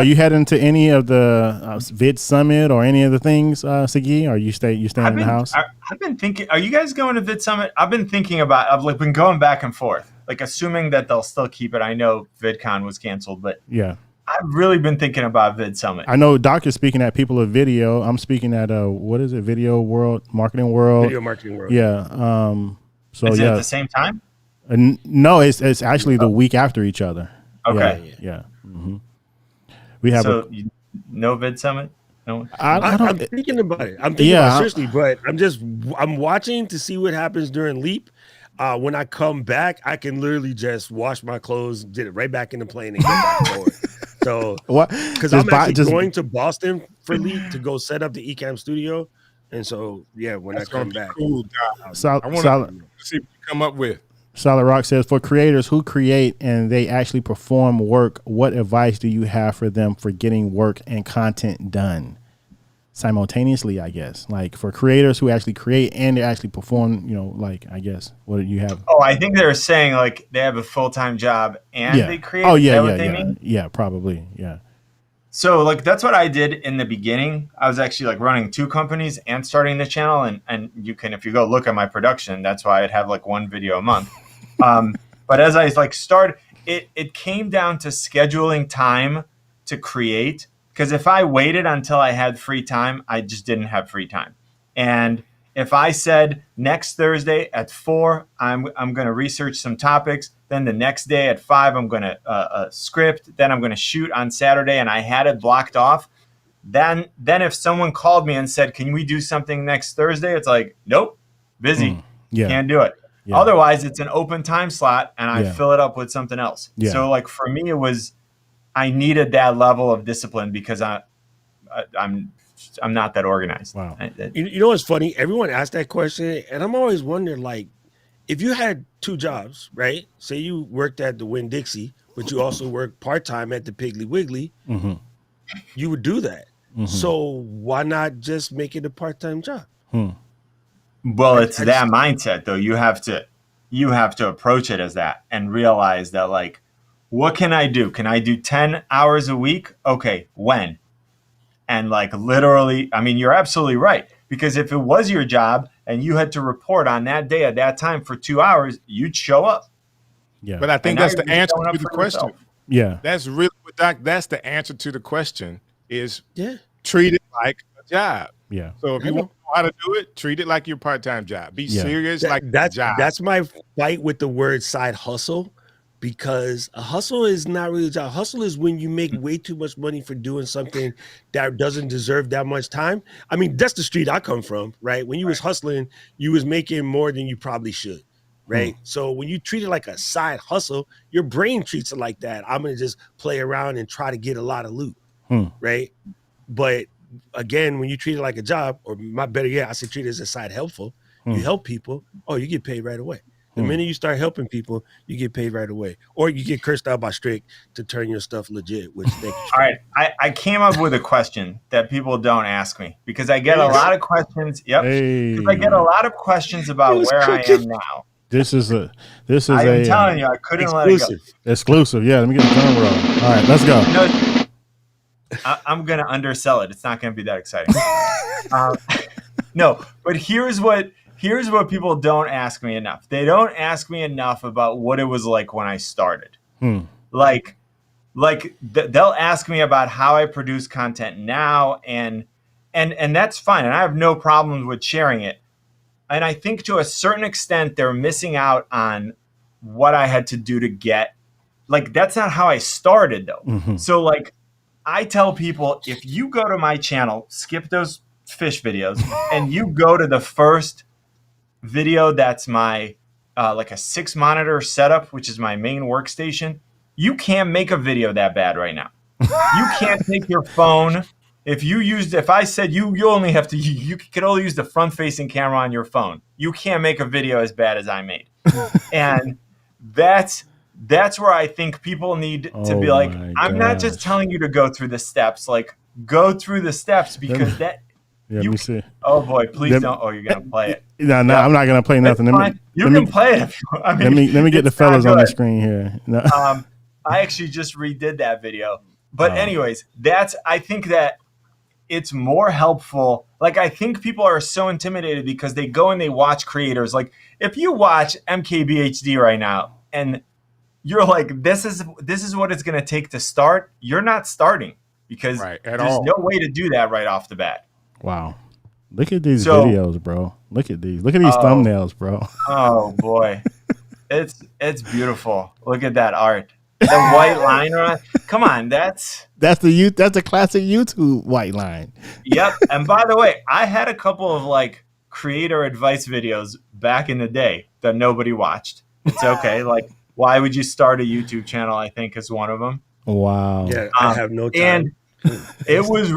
you heading to any of the Vid Summit or any of the things, Sagi? Or you staying in the house? I've been thinking. Are you guys going to Vid Summit? I've been thinking about. I've been going back and forth, like assuming that they'll still keep it. I know VidCon was canceled, but yeah. I've really been thinking about Vid Summit. I know Doc is speaking at People of Video. I'm speaking at what is it? Video World, Marketing World. Video Marketing World. Yeah. So is it yeah. at the same time? No, it's actually the week after each other. Okay. Yeah. Mm-hmm. We have no Vid Summit. No. I'm thinking about it. I'm thinking about it seriously, but I'm watching to see what happens during Leap. When I come back, I can literally just wash my clothes, get it right back in the plane, and get back forward. So what? Because I'm actually going to Boston for Leap to go set up the Ecamm studio. And so, yeah, when That's I gonna come be back, cool, Dom. Sol- I want solid. to see what you come up with. Solid Rock says, for creators who create and they actually perform work, what advice do you have for them for getting work and content done simultaneously? I guess, like for creators who actually create and they actually perform, like, I guess, what do you have? Oh, I think they're saying like they have a full-time job and they create. Oh, Is yeah, that yeah, what they yeah. mean? Yeah, probably. Yeah. So like that's what I did in the beginning. I was actually like running 2 companies and starting the channel, and you can, if you go look at my production, that's why I'd have like 1 video a month. But as I like started, it came down to scheduling time to create, because if I waited until I had free time, I just didn't have free time. And if I said next Thursday at 4, I'm going to research some topics. Then the next day at 5, I'm going to script. Then I'm going to shoot on Saturday, and I had it blocked off. Then if someone called me and said, "Can we do something next Thursday?" It's like, nope, busy, Yeah. can't do it. Yeah. Otherwise, it's an open time slot, and I Yeah. fill it up with something else. Yeah. So like for me, I needed that level of discipline because I'm not that organized. Wow. you know what's funny? Everyone asks that question, and I'm always wondering, like, if you had 2 jobs, right? Say you worked at the Winn-Dixie, but you also worked part-time at the Piggly Wiggly, you would do that. So why not just make it a part-time job? Well, it's that mindset though. You have to approach it as that and realize that, like, what can I do? Can I do 10 hours a week? Okay, when? And like literally, I mean, you're absolutely right. Because if it was your job and you had to report on that day at that time for 2 hours, you'd show up. Yeah. But I think that's the answer to the question. Yeah. That's really what that's the answer to the question is treat it like a job. Yeah. So if you want to know how to do it, treat it like your part-time job. Be serious like that's a job. That's my fight with the word side hustle, because a hustle is not really a job. Hustle is when you make way too much money for doing something that doesn't deserve that much time. I mean, that's the street I come from, right? When you was hustling, you was making more than you probably should, right? So when you treat it like a side hustle, your brain treats it like that. I'm going to just play around and try to get a lot of loot, right? But again, when you treat it like a job, or better yet, I say treat it as a side helpful, you help people, you get paid right away. The minute you start helping people, you get paid right away. Or you get cursed out by Strick to turn your stuff legit, which thank you. All right. I came up with a question that people don't ask me, because I get a lot of questions. Yep. Because I get a lot of questions about where I am now. This is I'm telling you, I couldn't let it go. Exclusive. Yeah, let me get the drum roll. All right, let's go. I'm going to undersell it. It's not going to be that exciting. No, but here's what people don't ask me enough. They don't ask me enough about what it was like when I started. Like they'll ask me about how I produce content now, and that's fine, and I have no problems with sharing it. And I think to a certain extent they're missing out on what I had to do to get. Like, that's not how I started though. So like I tell people, if you go to my channel, skip those fish videos, and you go to the first video that's my like a 6 monitor setup, which is my main workstation, you can't make a video that bad right now. You can't take your phone. If I said you only have to, you could only use the front facing camera on your phone. You can't make a video as bad as I made. And that's where I think people need to be like, I'm not just telling you to go through the steps, like go through the steps, because that. Yeah, let me see. Oh boy, please don't. Oh, you're gonna play it. No, I'm not gonna play nothing. You can play it. I mean, let me get the fellas on the screen here. No. I actually just redid that video. But anyways, I think that it's more helpful. Like, I think people are so intimidated because they go and they watch creators. Like, if you watch MKBHD right now and you're like, this is what it's gonna take to start, you're not starting, because there's no way to do that right off the bat. Wow. Look at these videos, bro. Look at these thumbnails, bro. Oh boy. It's beautiful. Look at that art. The white line around. Come on, that's a classic YouTube white line. Yep. And by the way, I had a couple of like creator advice videos back in the day that nobody watched. It's okay. Like, why would you start a YouTube channel, I think, is one of them. Wow. Yeah, I have no time. And it was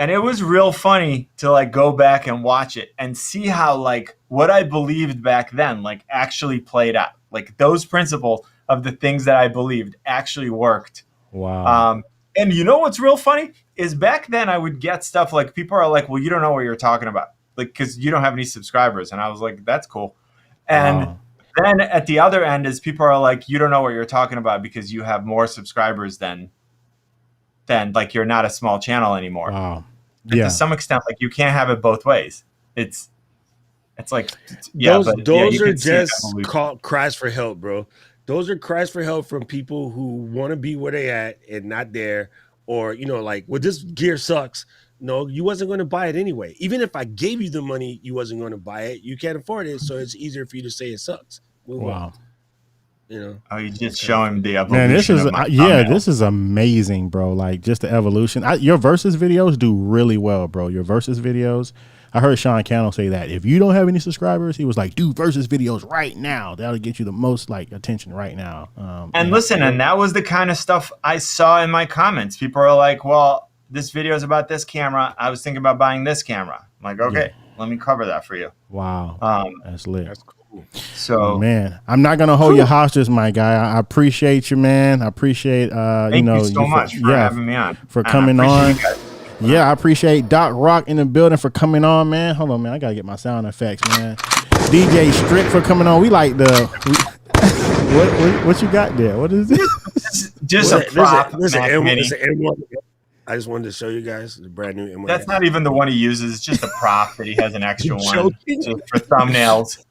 And it was real funny to like go back and watch it and see how like what I believed back then like actually played out. Like those principles of the things that I believed actually worked. Wow. And you know what's real funny is back then I would get stuff like people are like, well, you don't know what you're talking about. Like, because you don't have any subscribers. And I was like, that's cool. And then at the other end is people are like, you don't know what you're talking about because you have more subscribers than like you're not a small channel anymore. Wow. And to some extent, like you can't have it both ways. It's like, those are just cries for help, bro. Those are cries for help from people who want to be where they at and not there, or like, well, this gear sucks. No, you wasn't going to buy it anyway. Even if I gave you the money, you wasn't going to buy it. You can't afford it, so it's easier for you to say it sucks. Move on. You just show him the evolution. Man, this is thumbnail. this is amazing, bro. Like just the evolution. Your versus videos do really well, bro. Your versus videos. I heard Sean Cannell say that if you don't have any subscribers, he was like, do versus videos right now. That'll get you the most like attention right now. And that was the kind of stuff I saw in my comments. People are like, well, this video is about this camera. I was thinking about buying this camera. I'm like, okay, let me cover that for you. Wow. That's lit. That's cool. So, man, I'm not going to hold you hostage, my guy. I appreciate you, man. I appreciate, thank you so much for having me on. For coming on. Yeah, I appreciate Doc Rock in the building for coming on, man. Hold on, man. I got to get my sound effects, man. DJ Strick for coming on. We like what you got there? What is this? Just a prop. I just wanted to show you guys the brand new M1. That's not even the one he uses. It's just a prop that he has an extra one for thumbnails.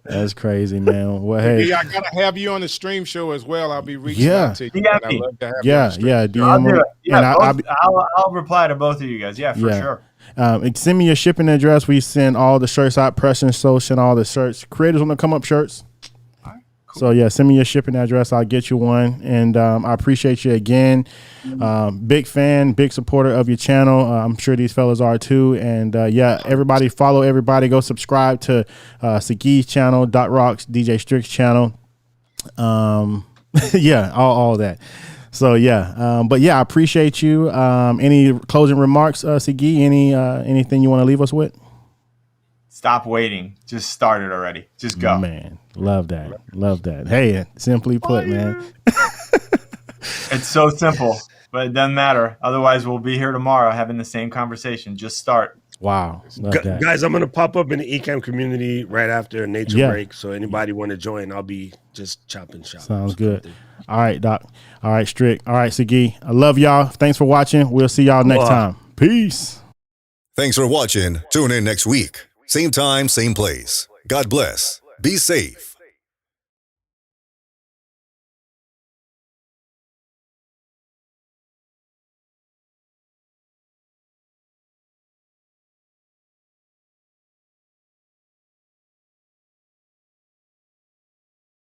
That's crazy, man. Well, hey, I gotta have you on the stream show as well. I'll be reaching out to you. I'd love to have you on the stream. I'll reply to both of you guys. Yeah, for sure. Send me your shipping address. We send all the shirts out. Preston So send all the shirts. Creators on the come up shirts. So yeah, send me your shipping address. I'll get you one. And I appreciate you again. Big fan, big supporter of your channel. I'm sure these fellas are too. And yeah, everybody follow everybody. Go subscribe to Sagi's channel, Dot Rock's, DJ Strick's channel. Yeah, all that. So yeah, but yeah, I appreciate you. Any closing remarks, Sagi? Anything you want to leave us with? Stop waiting. Just start it already. Just go. Man, love that. Love that. Hey, simply put, man. It's so simple, but it doesn't matter. Otherwise, we'll be here tomorrow having the same conversation. Just start. Wow. Guys, I'm going to pop up in the Ecamm community right after a nature break. So anybody want to join, I'll be just chopping shop. Sounds good. All right, Doc. All right, Strick. All right, Sagi. I love y'all. Thanks for watching. We'll see y'all next time. Peace. Thanks for watching. Tune in next week. Same time, same place. God bless. Be safe.